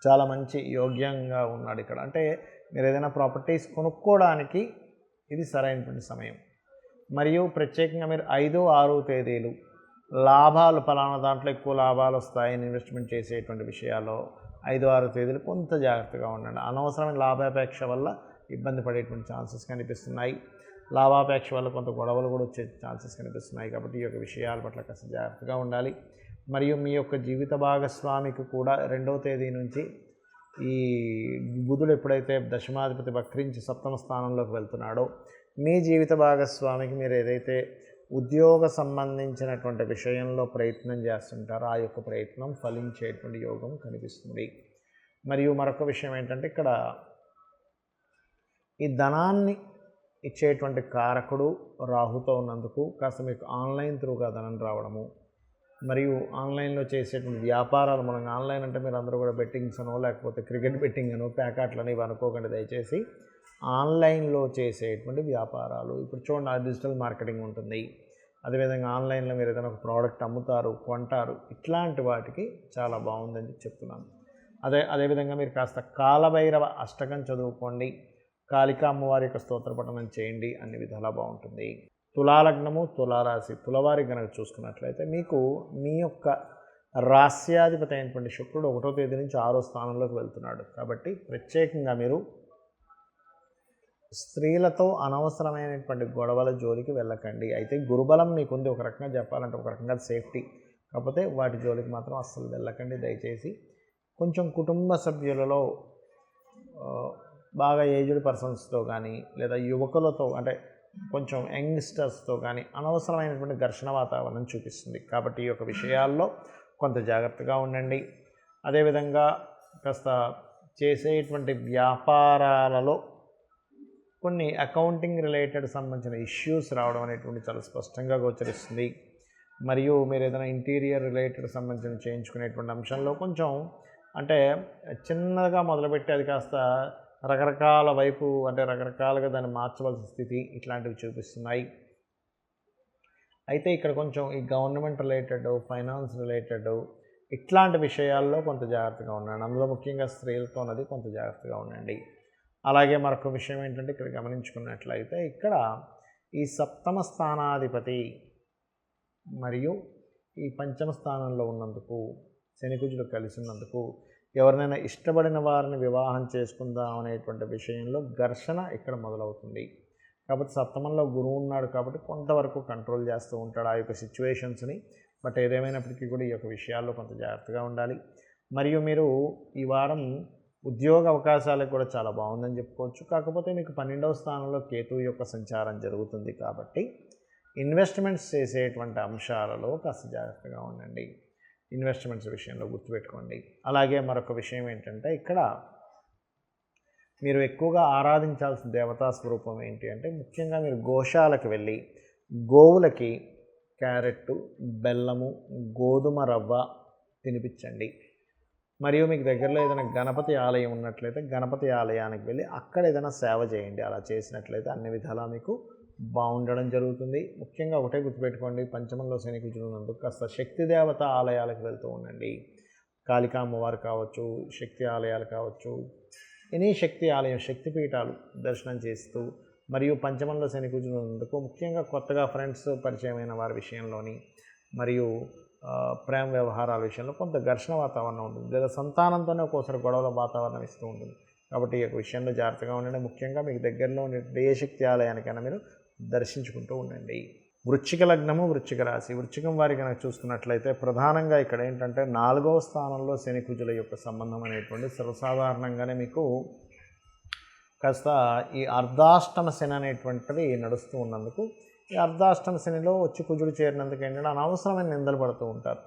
చాలా మంచి యోగ్యంగా ఉన్నాడు ఇక్కడ. అంటే మీరు ఏదైనా ప్రాపర్టీస్ కొనుక్కోవడానికి ఇది సరైనటువంటి సమయం. మరియు ప్రత్యేకంగా మీరు 5, 6 తేదీలు లాభాలు ఫలానా దాంట్లో ఎక్కువ లాభాలు వస్తాయని ఇన్వెస్ట్మెంట్ చేసేటువంటి విషయాల్లో 5, 6 తేదీలు కొంత జాగ్రత్తగా ఉండండి. అనవసరమైన లాభాపేక్ష వల్ల ఇబ్బంది పడేటువంటి ఛాన్సెస్ కనిపిస్తున్నాయి. లాభాపేక్ష వల్ల కొంత గొడవలు కూడా వచ్చే ఛాన్సెస్ కనిపిస్తున్నాయి. కాబట్టి ఈ యొక్క విషయాల పట్ల కాస్త జాగ్రత్తగా ఉండాలి. మరియు మీ యొక్క జీవిత భాగస్వామికి కూడా 2వ తేదీ నుంచి ఈ బుధుడు ఎప్పుడైతే దశమాధిపతి వక్రించి 7వ స్థానంలోకి వెళ్తున్నాడో మీ జీవిత భాగస్వామికి మీరు ఏదైతే ఉద్యోగ సంబంధించినటువంటి విషయంలో ప్రయత్నం చేస్తుంటారో ఆ యొక్క ప్రయత్నం ఫలించేటువంటి యోగం కనిపిస్తుంది. మరియు మరొక విషయం ఏంటంటే ఇక్కడ ఈ ధనాన్ని ఇచ్చేటువంటి కారకుడు రాహుతో ఉన్నందుకు కాస్త మీకు ఆన్లైన్ త్రూగా ధనం రావడము, మరియు ఆన్లైన్లో చేసేటువంటి వ్యాపారాలు మూలంగా, ఆన్లైన్ అంటే మీరు అందరూ కూడా బెట్టింగ్స్ అనో లేకపోతే క్రికెట్ బెట్టింగ్ అనో ప్యాకెట్లని ఇవి అనుకోకండి దయచేసి. ఆన్లైన్లో చేసేటువంటి వ్యాపారాలు ఇప్పుడు చూడండి, డిజిటల్ మార్కెటింగ్ ఉంటుంది. అదేవిధంగా ఆన్లైన్లో మీరు ఏదైనా ఒక ప్రోడక్ట్ అమ్ముతారు, కొంటారు, ఇట్లాంటి వాటికి చాలా బాగుందని చెప్తున్నాను. అదేవిధంగా మీరు కాస్త కాలభైరవ అష్టకం చదువుకోండి, కాళికా అమ్మవారి యొక్క స్తోత్ర పఠనం చేయండి, అన్ని విధాలా బాగుంటుంది. తులాలగ్నము, తులారాశి, తులవారి కనుక చూసుకున్నట్లయితే మీకు మీ యొక్క రాస్యాధిపతి అయినటువంటి శుక్రుడు 1వ తేదీ నుంచి 6వ స్థానంలోకి వెళ్తున్నాడు. కాబట్టి ప్రత్యేకంగా మీరు స్త్రీలతో అనవసరమైనటువంటి గొడవల జోలికి వెళ్ళకండి. అయితే గురుబలం మీకుంది, ఒక రకంగా చెప్పాలంటే ఒక రకంగా సేఫ్టీ, కాకపోతే వాటి జోలికి మాత్రం అస్సలు వెళ్ళకండి దయచేసి. కొంచెం కుటుంబ సభ్యులలో బాగా ఏజ్డ్ పర్సన్స్తో కానీ లేదా యువకులతో అంటే కొంచెం యంగ్స్టర్స్తో కానీ అనవసరమైనటువంటి ఘర్షణ వాతావరణం చూపిస్తుంది. కాబట్టి ఈ యొక్క విషయాల్లో కొంత జాగ్రత్తగా ఉండండి. అదేవిధంగా కాస్త చేసేటువంటి వ్యాపారాలలో కొన్ని అకౌంటింగ్ రిలేటెడ్ సంబంధించిన ఇష్యూస్ రావడం అనేటువంటి చాలా స్పష్టంగా గోచరిస్తుంది. మరియు మీరు ఏదైనా ఇంటీరియర్ రిలేటెడ్ సంబంధించిన చేయించుకునేటువంటి అంశంలో కొంచెం అంటే చిన్నగా మొదలుపెట్టి అది కాస్త రకరకాల వైపు అంటే రకరకాలుగా దాన్ని మార్చవలసిన స్థితి ఇట్లాంటివి చూపిస్తున్నాయి. అయితే ఇక్కడ కొంచెం ఈ గవర్నమెంట్ రిలేటెడ్, ఫైనాన్స్ రిలేటెడ్ ఇట్లాంటి విషయాల్లో కొంత జాగ్రత్తగా ఉండండి. అందులో ముఖ్యంగా స్త్రీలతో ఉన్నది కొంత జాగ్రత్తగా ఉండండి. అలాగే మరొక విషయం ఏంటంటే ఇక్కడ గమనించుకున్నట్లయితే ఇక్కడ ఈ 7వ స్థానాధిపతి మరియు ఈ 5వ స్థానంలో ఉన్నందుకు శనికుజుడు కలిసి ఉన్నందుకు ఎవరినైనా ఇష్టపడిన వారిని వివాహం చేసుకుందాం అనేటువంటి విషయంలో ఘర్షణ ఇక్కడ మొదలవుతుంది. కాబట్టి 7మంలో గురువు ఉన్నాడు కాబట్టి కొంతవరకు కంట్రోల్ చేస్తూ ఉంటాడు ఆ యొక్క సిచ్యువేషన్స్ని. బట్ ఏదేమైనప్పటికీ కూడా ఈ యొక్క విషయాల్లో కొంత జాగ్రత్తగా ఉండాలి. మరియు మీరు ఈ వారం ఉద్యోగ అవకాశాలకు కూడా చాలా బాగుందని చెప్పుకోవచ్చు. కాకపోతే మీకు 12వ స్థానంలో కేతువు యొక్క సంచారం జరుగుతుంది కాబట్టి ఇన్వెస్ట్మెంట్స్ చేసేటువంటి అంశాలలో కాస్త జాగ్రత్తగా ఉండండి. ఇన్వెస్ట్మెంట్స్ విషయంలో గుర్తుపెట్టుకోండి. అలాగే మరొక విషయం ఏంటంటే ఇక్కడ మీరు ఎక్కువగా ఆరాధించాల్సిన దేవతా స్వరూపం ఏంటి అంటే ముఖ్యంగా మీరు గోశాలకు వెళ్ళి గోవులకి క్యారెట్, బెల్లము, గోధుమ రవ్వ తినిపించండి. మరియు మీకు దగ్గరలో ఏదైనా గణపతి ఆలయం ఉన్నట్లయితే గణపతి ఆలయానికి వెళ్ళి అక్కడ ఏదైనా సేవ చేయండి. అలా చేసినట్లయితే అన్ని విధాలా మీకు బాగుండడం జరుగుతుంది. ముఖ్యంగా ఒకటే గుర్తుపెట్టుకోండి, 5మంలో శని కుజుడు ఉన్నందుకు కాస్త శక్తి దేవత ఆలయాలకు వెళ్తూ ఉండండి. కాళికా అమ్మవారు కావచ్చు, శక్తి ఆలయాలు కావచ్చు, ఎనీ శక్తి ఆలయం, శక్తిపీఠాలు దర్శనం చేస్తూ మరియు 5మంలో శని కుజుడు ఉన్నందుకు ముఖ్యంగా కొత్తగా ఫ్రెండ్స్ పరిచయమైన వారి విషయంలోని మరియు ప్రేమ వ్యవహారాల విషయంలో కొంత ఘర్షణ వాతావరణం ఉంటుంది, లేదా సంతానంతోనే ఒక్కోసారి గొడవల వాతావరణం ఇస్తూ ఉంటుంది. కాబట్టి ఈ యొక్క విషయంలో జాగ్రత్తగా ఉండండి. ముఖ్యంగా మీకు దగ్గరలో ఉండే ఏ శక్తి ఆలయానికైనా మీరు దర్శించుకుంటూ ఉండండి. వృశ్చిక లగ్నము, వృశ్చిక రాశి, వృశ్చికం వారి కనుక చూసుకున్నట్లయితే ప్రధానంగా ఇక్కడ ఏంటంటే 4వ స్థానంలో శని కుజుల యొక్క సంబంధం అనేటువంటి సర్వసాధారణంగానే మీకు కాస్త ఈ అర్ధాష్టమ శని అనేటువంటిది నడుస్తూ ఉన్నందుకు ఈ అర్ధాష్టమ శనిలో వచ్చి కుజుడు చేరినందుకు ఏంటంటే అనవసరమైన నిందలు పడుతూ ఉంటారు.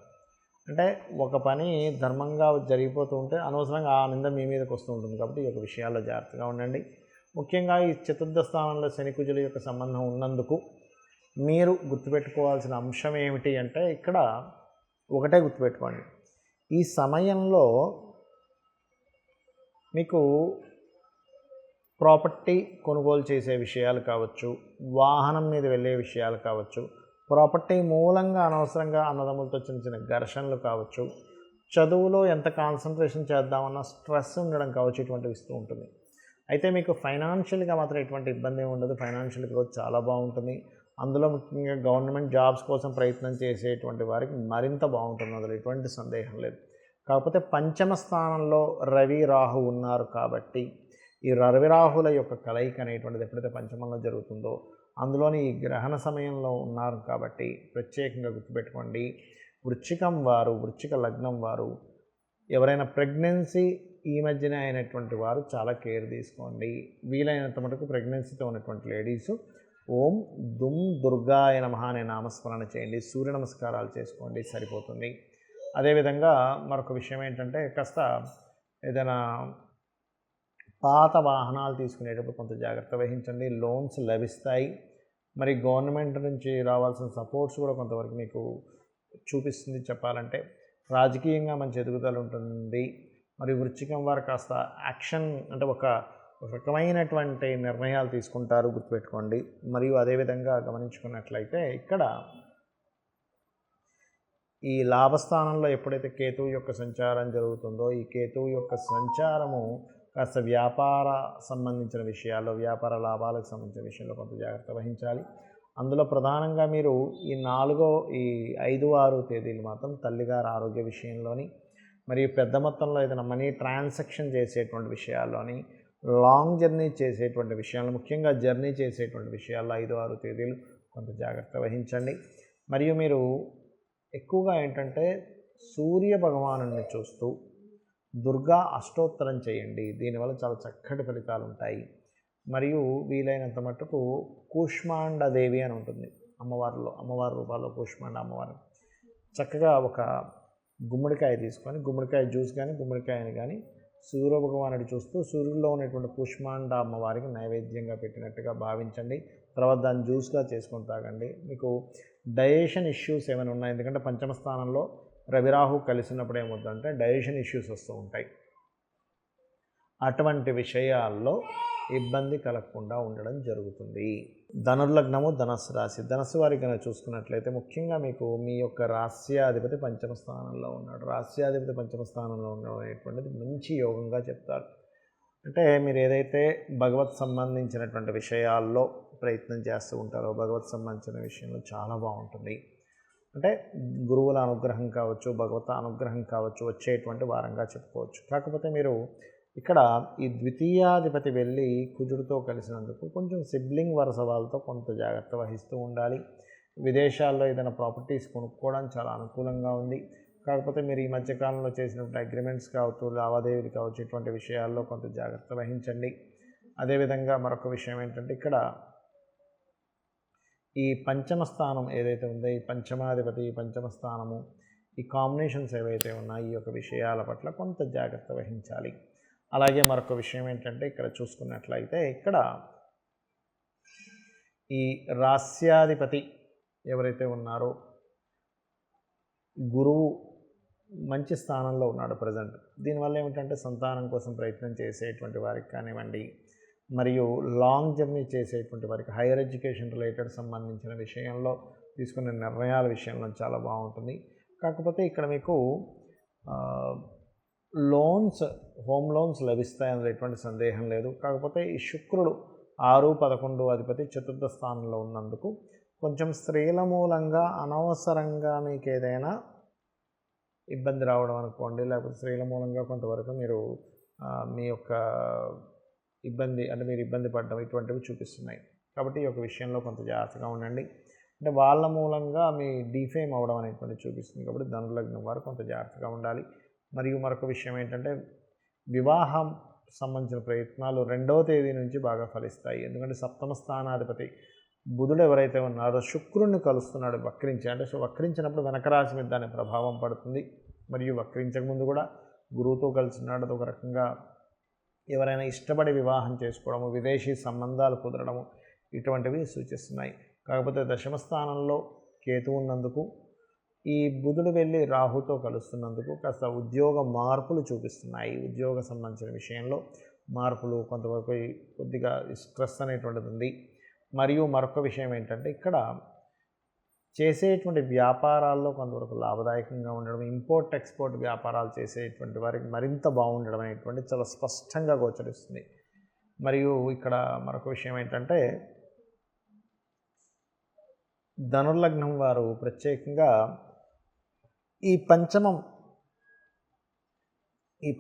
అంటే ఒక పని ధర్మంగా జరిగిపోతూ ఉంటే అనవసరంగా ఆ నింద మీ మీదకి వస్తూ ఉంటుంది. కాబట్టి ఈ యొక్క విషయాల్లో జాగ్రత్తగా ఉండండి. ముఖ్యంగా ఈ చతుర్థ స్థానంలో శని కుజుల యొక్క సంబంధం ఉన్నందుకు మీరు గుర్తుపెట్టుకోవాల్సిన అంశం ఏమిటి అంటే ఇక్కడ ఒకటే గుర్తుపెట్టుకోండి. ఈ సమయంలో మీకు ప్రాపర్టీ కొనుగోలు చేసే విషయాలు కావచ్చు, వాహనం మీద వెళ్ళే విషయాలు కావచ్చు, ప్రాపర్టీ మూలంగా అనవసరంగా అన్నదమ్ములతో చిన్న చిన్న ఘర్షణలు కావచ్చు, చదువులో ఎంత కాన్సన్ట్రేషన్ చేద్దామన్న స్ట్రెస్ ఉండడం కావచ్చు, ఇటువంటివి ఇస్తూ ఉంటుంది. అయితే మీకు ఫైనాన్షియల్గా మాత్రం ఎటువంటి ఇబ్బంది ఉండదు. ఫైనాన్షియల్ గ్రోత్ చాలా బాగుంటుంది. అందులో ముఖ్యంగా గవర్నమెంట్ జాబ్స్ కోసం ప్రయత్నం చేసేటువంటి వారికి మరింత బాగుంటుంది. అందులో ఎటువంటి సందేహం లేదు. కాకపోతే పంచమ స్థానంలో రవి రాహు ఉన్నారు కాబట్టి ఈ రవి రాహుల యొక్క కలయిక అనేటువంటిది ఎప్పుడైతే పంచమంలో జరుగుతుందో అందులోని ఈ గ్రహణ సమయంలో ఉన్నారు కాబట్టి ప్రత్యేకంగా గుర్తుపెట్టుకోండి. వృశ్చికం వారు, వృశ్చిక లగ్నం వారు, ఎవరైనా ప్రెగ్నెన్సీ ఈ మధ్యనే అయినటువంటి వారు చాలా కేర్ తీసుకోండి. వీలైనంత మటుకు ప్రెగ్నెన్సీతో ఉన్నటువంటి లేడీసు ఓం దుమ్ దుర్గాయ నమః అనే నామస్మరణ చేయండి. సూర్య నమస్కారాలు చేసుకోండి, సరిపోతుంది. అదేవిధంగా మరొక విషయం ఏంటంటే కాస్త ఏదైనా పాత వాహనాలు తీసుకునేటప్పుడు కొంత జాగ్రత్త వహించండి. లోన్స్ లభిస్తాయి. మరి గవర్నమెంట్ నుంచి రావాల్సిన సపోర్ట్స్ కూడా కొంతవరకు మీకు చూపిస్తుంది. చెప్పాలంటే రాజకీయంగా మంచి ఎదుగుదల ఉంటుంది. మరి వృశ్చికం వారు కాస్త యాక్షన్ అంటే ఒక రకమైనటువంటి నిర్ణయాలు తీసుకుంటారు, గుర్తుపెట్టుకోండి. మరియు అదేవిధంగా గమనించుకున్నట్లయితే ఇక్కడ ఈ లాభస్థానంలో ఎప్పుడైతే కేతువు యొక్క సంచారం జరుగుతుందో ఈ కేతువు యొక్క సంచారము కాస్త వ్యాపార సంబంధించిన విషయాల్లో, వ్యాపార లాభాలకు సంబంధించిన విషయంలో కొంత జాగ్రత్త వహించాలి. అందులో ప్రధానంగా మీరు ఈ 5, 6 తేదీలు మాత్రం తల్లిగారి ఆరోగ్య విషయంలోని, మరియు పెద్ద మొత్తంలో ఏదైనా మనీ ట్రాన్సాక్షన్ చేసేటువంటి విషయాల్లోని, లాంగ్ జర్నీ చేసేటువంటి విషయాల్లో, ముఖ్యంగా జర్నీ చేసేటువంటి విషయాల్లో 5, 6 తేదీలు కొంత జాగ్రత్త వహించండి. మరియు మీరు ఎక్కువగా ఏంటంటే సూర్య భగవానుని చూస్తూ దుర్గా అష్టోత్తరం చేయండి. దీనివల్ల చాలా చక్కటి ఫలితాలు ఉంటాయి. మరియు వీలైనంత మట్టుకు కూష్మాండ దేవి అని ఉంటుంది అమ్మవారి రూపాల్లో కూష్మాండ అమ్మవారు. చక్కగా ఒక గుమ్మడికాయ తీసుకొని, గుమ్మడికాయ జ్యూస్ కానీ గుమ్మడికాయని కానీ సూర్య భగవానుడి చూస్తూ సూర్యుల్లో ఉన్నటువంటి కూష్మాండ అమ్మవారికి నైవేద్యంగా పెట్టినట్టుగా భావించండి. తర్వాత దాన్ని జ్యూస్గా చేసుకొని తాగండి. మీకు డైజెషన్ ఇష్యూస్ ఏమైనా ఉన్నాయి, ఎందుకంటే పంచమ స్థానంలో రవిరాహు కలిసినప్పుడు ఏమవుతుందంటే డైజెషన్ ఇష్యూస్ వస్తూ ఉంటాయి. అటువంటి విషయాల్లో ఇబ్బంది కలగకుండా ఉండడం జరుగుతుంది. ధనుర్లగ్నము, ధనస్సు రాశి. ధనస్సు వారికి కనుక చూసుకున్నట్లయితే ముఖ్యంగా మీకు మీ యొక్క రాస్యాధిపతి పంచమ స్థానంలో ఉన్నాడు. రాస్యాధిపతి పంచమ స్థానంలో ఉండడం అనేటువంటిది మంచి యోగంగా చెప్తారు. అంటే మీరు ఏదైతే భగవత్ సంబంధించినటువంటి విషయాల్లో ప్రయత్నం చేస్తూ ఉంటారో భగవత్ సంబంధించిన విషయంలో చాలా బాగుంటుంది. అంటే గురువుల అనుగ్రహం కావచ్చు, భగవత అనుగ్రహం కావచ్చు వచ్చేటువంటి వారంగా చెప్పుకోవచ్చు. కాకపోతే మీరు ఇక్కడ ఈ ద్వితీయాధిపతి వెళ్ళి కుజుడితో కలిసినందుకు కొంచెం సిబ్లింగ్ వరుస వాళ్ళతో కొంత జాగ్రత్త వహిస్తూ ఉండాలి. విదేశాల్లో ఏదైనా ప్రాపర్టీస్ కొనుక్కోవడం చాలా అనుకూలంగా ఉంది. కాకపోతే మీరు ఈ మధ్యకాలంలో చేసినటువంటి అగ్రిమెంట్స్ కావచ్చు, లావాదేవీలు కావచ్చు, ఇటువంటి విషయాల్లో కొంత జాగ్రత్త వహించండి. అదేవిధంగా మరొక విషయం ఏంటంటే ఇక్కడ ఈ పంచమ స్థానం ఏదైతే ఉందో ఈ పంచమాధిపతి పంచమ స్థానము ఈ కాంబినేషన్స్ ఏవైతే ఉన్నాయో ఈ యొక్క విషయాల పట్ల కొంత జాగ్రత్త వహించాలి. అలాగే మరొక విషయం ఏంటంటే ఇక్కడ చూసుకున్నట్లయితే ఇక్కడ ఈ రాస్యాధిపతి ఎవరైతే ఉన్నారో గురువు మంచి స్థానంలో ఉన్నాడు ప్రజెంట్. దీనివల్ల ఏమిటంటే సంతానం కోసం ప్రయత్నం చేసేటువంటి వారికి కానివ్వండి, మరియు లాంగ్ జర్నీ చేసేటువంటి వారికి హైయర్ ఎడ్యుకేషన్ రిలేటెడ్ సంబంధించిన విషయంలో తీసుకునే నిర్ణయాల విషయంలో చాలా బాగుంటుంది. కాకపోతే ఇక్కడ మీకు లోన్స్, హోమ్ లోన్స్ లభిస్తాయి, అందులో ఎటువంటి సందేహం లేదు. కాకపోతే ఈ శుక్రుడు 6, 11 అధిపతి చతుర్థ స్థానంలో ఉన్నందుకు కొంచెం స్త్రీల మూలంగా అనవసరంగా మీకు ఏదైనా ఇబ్బంది రావడం అనుకోండి, లేకపోతే స్త్రీల మూలంగా కొంతవరకు మీరు మీ యొక్క ఇబ్బంది అంటే మీరు ఇబ్బంది పడడం ఇటువంటివి చూపిస్తున్నాయి. కాబట్టి ఈ యొక్క విషయంలో కొంత జాగ్రత్తగా ఉండండి. అంటే వాళ్ళ మూలంగా మీ డిఫేమ్ అవ్వడం అనేటువంటి చూపిస్తుంది. కాబట్టి ధనుర్లగ్నం వారు కొంత జాగ్రత్తగా ఉండాలి. మరియు మరొక విషయం ఏంటంటే వివాహం సంబంధించిన ప్రయత్నాలు 2వ తేదీ నుంచి బాగా ఫలిస్తాయి. ఎందుకంటే సప్తమ స్థానాధిపతి బుధుడు ఎవరైతే ఉన్నారో శుక్రుడిని కలుస్తున్నాడు వక్రించి. అంటే వక్రించినప్పుడు వెనక రాశి మీద దాని ప్రభావం పడుతుంది. మరియు వక్రించక ముందు కూడా గురువుతో కలిసినాడు. అదొక రకంగా ఎవరైనా ఇష్టపడి వివాహం చేసుకోవడము, విదేశీ సంబంధాలు కుదరడము ఇటువంటివి సూచిస్తున్నాయి. కాకపోతే దశమ స్థానంలో కేతు ఉన్నందుకు, ఈ బుధుడు వెళ్ళి రాహుతో కలుస్తున్నందుకు కాస్త ఉద్యోగ మార్పులు చూపిస్తున్నాయి. ఉద్యోగ సంబంధించిన విషయంలో మార్పులు, కొంతవరకు కొద్దిగా స్ట్రెస్ అనేటువంటిది ఉంది. మరియు మరొక విషయం ఏంటంటే ఇక్కడ చేసేటువంటి వ్యాపారాల్లో కొంతవరకు లాభదాయకంగా ఉండడం, ఇంపోర్ట్ ఎక్స్పోర్ట్ వ్యాపారాలు చేసేటువంటి వారికి మరింత బాగుండడం అనేటువంటి చాలా స్పష్టంగా గోచరిస్తుంది. మరియు ఇక్కడ మరొక విషయం ఏంటంటే ధనుర్లగ్నం వారు ప్రత్యేకంగా ఈ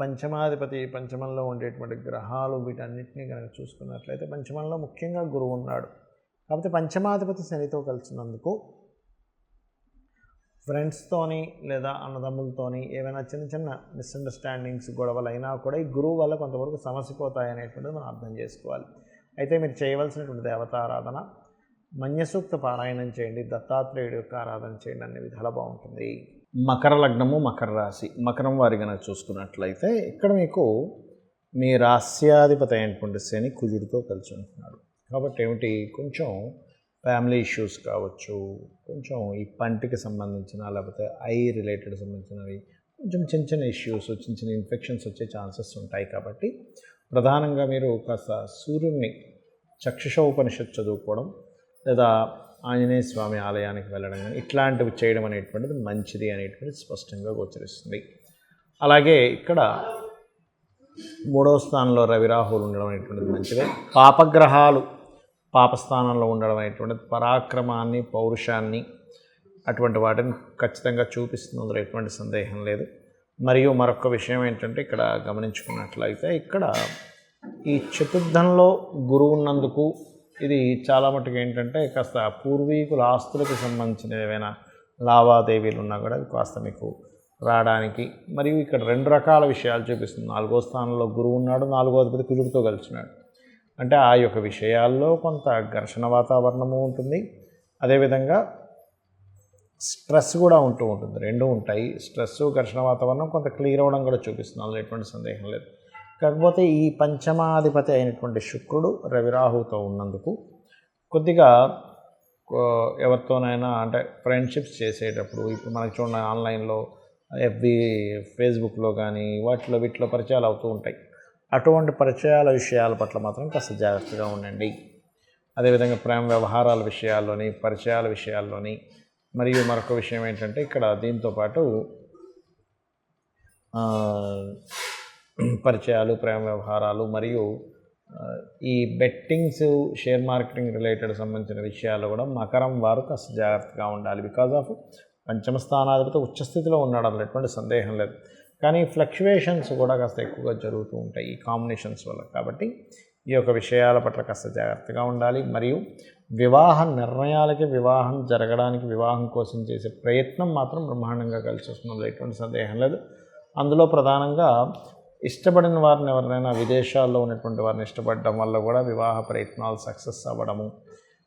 పంచమాధిపతి, పంచమంలో ఉండేటువంటి గ్రహాలు వీటన్నిటినీ కనుక చూసుకున్నట్లయితే పంచమంలో ముఖ్యంగా గురువు ఉన్నాడు. కాకపోతే పంచమాధిపతి శనితో కలిసినందుకు ఫ్రెండ్స్తోని లేదా అన్నదమ్ములతోని ఏమైనా చిన్న చిన్న మిస్అండర్స్టాండింగ్స్, గొడవలు అయినా కూడా ఈ గురువు వల్ల కొంతవరకు సమసిపోతాయి అనేటువంటిది మనం అర్థం చేసుకోవాలి. అయితే మీరు చేయవలసినటువంటి దేవతారాధన, మన్యసూక్త పారాయణం చేయండి, దత్తాత్రేయుడి యొక్క ఆరాధన చేయండి, అన్ని విధాలా బాగుంటుంది. మకర లగ్నము, మకర రాశి. మకరం వారి కనుక చూసుకున్నట్లయితే ఇక్కడ మీకు మీ రాస్యాధిపతి అయినటువంటి శని కుజుడితో కలిసి ఉంటున్నాడు. కాబట్టి ఏమిటి, కొంచెం ఫ్యామిలీ ఇష్యూస్ కావచ్చు, కొంచెం ఈ పంటికి సంబంధించిన లేకపోతే ఐ రిలేటెడ్ సంబంధించినవి, కొంచెం చిన్న చిన్న ఇష్యూస్, చిన్న చిన్న ఇన్ఫెక్షన్స్ వచ్చే ఛాన్సెస్ ఉంటాయి. కాబట్టి ప్రధానంగా మీరు కాస్త సూర్యుడిని చక్షుషోపనిషత్ చదువుకోవడం లేదా ఆంజనేయ స్వామి ఆలయానికి వెళ్ళడం కానీ ఇట్లాంటివి చేయడం అనేటువంటిది మంచిది అనేటువంటిది స్పష్టంగా గోచరిస్తుంది. అలాగే ఇక్కడ 3వ స్థానంలో రవి రాహువులు ఉండడం అనేటువంటిది మంచిదే. పాపగ్రహాలు పాపస్థానంలో ఉండడం అనేటువంటిది పరాక్రమాన్ని, పౌరుషాన్ని అటువంటి వాటిని ఖచ్చితంగా చూపిస్తుంది, అందులో ఎటువంటి సందేహం లేదు. మరియు మరొక విషయం ఏంటంటే ఇక్కడ గమనించుకున్నట్లయితే ఇక్కడ ఈ చతుర్థంలో గురువు ఉన్నందుకు ఇది చాలా మటుకు ఏంటంటే కాస్త పూర్వీకుల ఆస్తులకు సంబంధించిన ఏవైనా లావాదేవీలు ఉన్నా కూడా కాస్త మీకు రావడానికి, మరియు ఇక్కడ 2 రకాల విషయాలు చూపిస్తుంది. 4వ స్థానంలో గురువు ఉన్నాడు, 4వ అధిపతి కుజుడితో కలిసినాడు. అంటే ఆ యొక్క విషయాల్లో కొంత ఘర్షణ వాతావరణము ఉంటుంది, అదేవిధంగా స్ట్రెస్ కూడా ఉంటుంది. 2 ఉంటాయి. స్ట్రెస్, ఘర్షణ వాతావరణం కొంత క్లియర్ అవ్వడం కూడా చూపిస్తుంది, అందులో ఎటువంటి సందేహం లేదు. కాకపోతే ఈ పంచమాధిపతి అయినటువంటి శుక్రుడు రవిరాహుతో ఉన్నందుకు కొద్దిగా ఎవరితోనైనా అంటే ఫ్రెండ్షిప్స్ చేసేటప్పుడు, ఇప్పుడు మనకి చూడండి ఆన్లైన్లో ఎఫ్బీ, ఫేస్బుక్లో కానీ వీటిలో పరిచయాలు అవుతూ ఉంటాయి. అటువంటి పరిచయాల విషయాల పట్ల మాత్రం కాస్త జాగ్రత్తగా ఉండండి. అదేవిధంగా ప్రేమ వ్యవహారాల విషయాల్లోని, పరిచయాల విషయాల్లోని, మరియు మరొక విషయం ఏంటంటే ఇక్కడ దీంతోపాటు పరిచయాలు, ప్రేమ వ్యవహారాలు మరియు ఈ బెట్టింగ్స్, షేర్ మార్కెటింగ్ రిలేటెడ్ సంబంధించిన విషయాలు కూడా మకరం వారు కాస్త జాగ్రత్తగా ఉండాలి. బికాజ్ ఆఫ్ పంచమ స్థానాధిపతి ఉచ్చస్థితిలో ఉన్నాడు, అందులో ఎటువంటి సందేహం లేదు. కానీ ఫ్లక్చువేషన్స్ కూడా కాస్త ఎక్కువగా జరుగుతూ ఉంటాయి ఈ కాంబినేషన్స్ వల్ల. కాబట్టి ఈ యొక్క విషయాల పట్ల కాస్త జాగ్రత్తగా ఉండాలి. మరియు వివాహ నిర్ణయాలకి, వివాహం జరగడానికి, వివాహం కోసం చేసే ప్రయత్నం మాత్రం బ్రహ్మాండంగా కలిసి వస్తుంది, ఎటువంటి సందేహం లేదు. అందులో ప్రధానంగా ఇష్టపడిన వారిని, ఎవరినైనా విదేశాల్లో ఉన్నటువంటి వారిని ఇష్టపడడం వల్ల కూడా వివాహ ప్రయత్నాలు సక్సెస్ అవ్వడము.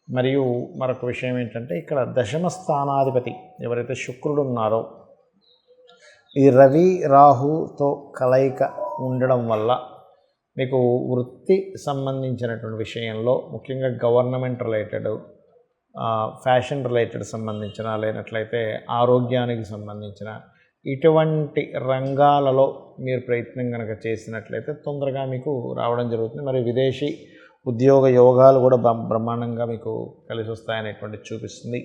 మరియు మరొక విషయం ఏంటంటే ఇక్కడ దశమ స్థానాధిపతి ఎవరైతే శుక్రుడు ఉన్నారో ఈ రవి రాహుతో కలయిక ఉండడం వల్ల మీకు వృత్తి సంబంధించినటువంటి విషయంలో, ముఖ్యంగా గవర్నమెంట్ రిలేటెడ్, ఫ్యాషన్ రిలేటెడ్ సంబంధించిన, లేనట్లయితే ఆరోగ్యానికి సంబంధించిన ఇటువంటి రంగాలలో మీరు ప్రయత్నం కనుక చేసినట్లయితే తొందరగా మీకు రావడం జరుగుతుంది. మరి విదేశీ ఉద్యోగ యోగాలు కూడా బ్రహ్మాండంగా మీకు కలిసి వస్తాయనేటువంటి చూపిస్తుంది.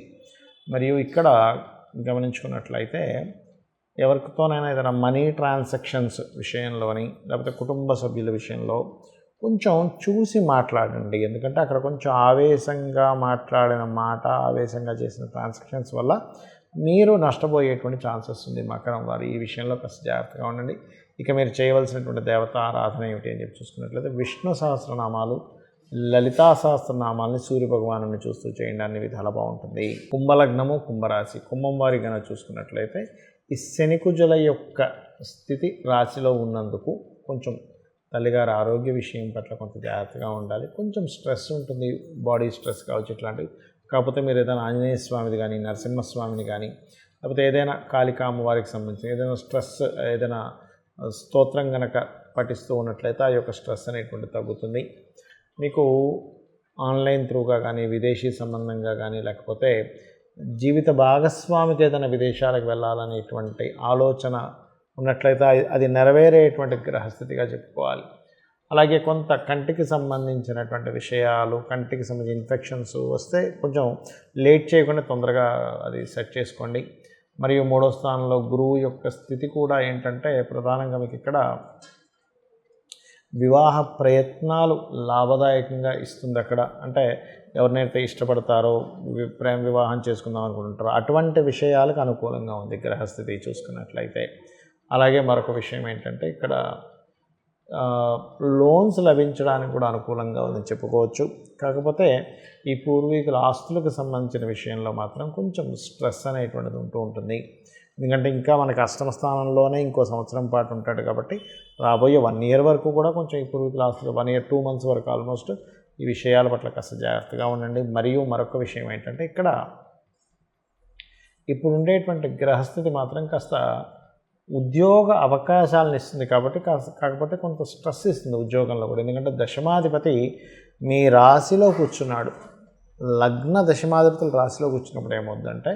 మరియు ఇక్కడ గమనించుకున్నట్లయితే ఎవరితోనైనా ఏదైనా మనీ ట్రాన్సాక్షన్స్ విషయంలోని, లేకపోతే కుటుంబ సభ్యుల విషయంలో కొంచెం చూసి మాట్లాడండి. ఎందుకంటే అక్కడ కొంచెం ఆవేశంగా మాట్లాడిన మాట, ఆవేశంగా చేసిన ట్రాన్సాక్షన్స్ వల్ల మీరు నష్టపోయేటువంటి ఛాన్సెస్ ఉంది. మకరం వారు ఈ విషయంలో కాస్త జాగ్రత్తగా ఉండండి. ఇక మీరు చేయవలసినటువంటి దేవత ఆరాధన ఏమిటి అని చెప్పి చూసుకున్నట్లయితే విష్ణు సహస్రనామాలు, లలితా సహస్రనామాలని సూర్య భగవాను చూస్తూ చేయండి, అన్ని విధాలా బాగుంటుంది. కుంభలగ్నము, కుంభరాశి. కుంభం వారి కనుక చూసుకున్నట్లయితే ఈ శనికుజుల యొక్క స్థితి రాశిలో ఉన్నందుకు కొంచెం తల్లిగారి ఆరోగ్య విషయం పట్ల కొంత జాగ్రత్తగా ఉండాలి. కొంచెం స్ట్రెస్ ఉంటుంది, బాడీ స్ట్రెస్ కావచ్చు ఇట్లాంటివి. కాకపోతే మీరు ఏదైనా ఆంజనేయ స్వామిది కానీ, నరసింహస్వామిని కానీ, లేకపోతే ఏదైనా కాళికా అమ్మవారికి సంబంధించిన ఏదైనా స్ట్రెస్, ఏదైనా స్తోత్రం కనుక పఠిస్తూ ఉన్నట్లయితే ఆ యొక్క స్ట్రెస్ అనేటువంటి తగ్గుతుంది. మీకు ఆన్లైన్ త్రూగా కానీ, విదేశీ సంబంధంగా కానీ, లేకపోతే జీవిత భాగస్వామితో ఏదైనా విదేశాలకు వెళ్ళాలనేటువంటి ఆలోచన ఉన్నట్లయితే అది నెరవేరేటువంటి గ్రహస్థితిగా చెప్పుకోవాలి. అలాగే కొంత కంటికి సంబంధించినటువంటి విషయాలు, కంటికి సంబంధించిన ఇన్ఫెక్షన్స్ వస్తే కొంచెం లేట్ చేయకుండా తొందరగా అది సెట్ చేసుకోండి. మరియు 3వ స్థానంలో గురువు యొక్క స్థితి కూడా ఏంటంటే ప్రధానంగా మీకు ఇక్కడ వివాహ ప్రయత్నాలు లాభదాయకంగా ఇస్తుంది. అక్కడ అంటే ఎవరినైతే ఇష్టపడతారో, ప్రేమ వివాహం చేసుకుందాం అనుకుంటారో అటువంటి విషయాలకు అనుకూలంగా ఉంది గ్రహస్థితి చూసుకున్నట్లయితే. అలాగే మరొక విషయం ఏంటంటే ఇక్కడ లోన్స్ లభించడానికి కూడా అనుకూలంగా ఉందని చెప్పుకోవచ్చు. కాకపోతే ఈ పూర్వీకుల ఆస్తులకు సంబంధించిన విషయంలో మాత్రం కొంచెం స్ట్రెస్ అనేటువంటిది ఉంటూ ఉంటుంది. ఎందుకంటే ఇంకా మనకి అష్టమ స్థానంలోనే ఇంకో సంవత్సరం పాటు ఉంటాడు కాబట్టి రాబోయే 1 year వరకు కూడా కొంచెం ఈ పూర్వీకుల ఆస్తులు 1 year 2 months వరకు ఆల్మోస్ట్ ఈ విషయాల పట్ల కాస్త జాగ్రత్తగా ఉండండి. మరియు మరొక విషయం ఏంటంటే ఇక్కడ ఇప్పుడు ఉండేటువంటి గ్రహస్థితి మాత్రం కాస్త ఉద్యోగ అవకాశాలను ఇస్తుంది కాబట్టి కాకపోతే కొంత స్ట్రెస్ ఇస్తుంది ఉద్యోగంలో కూడా. ఎందుకంటే దశమాధిపతి మీ రాశిలో కూర్చున్నాడు. లగ్న దశమాధిపతులు రాశిలో కూర్చున్నప్పుడు ఏమవుతుందంటే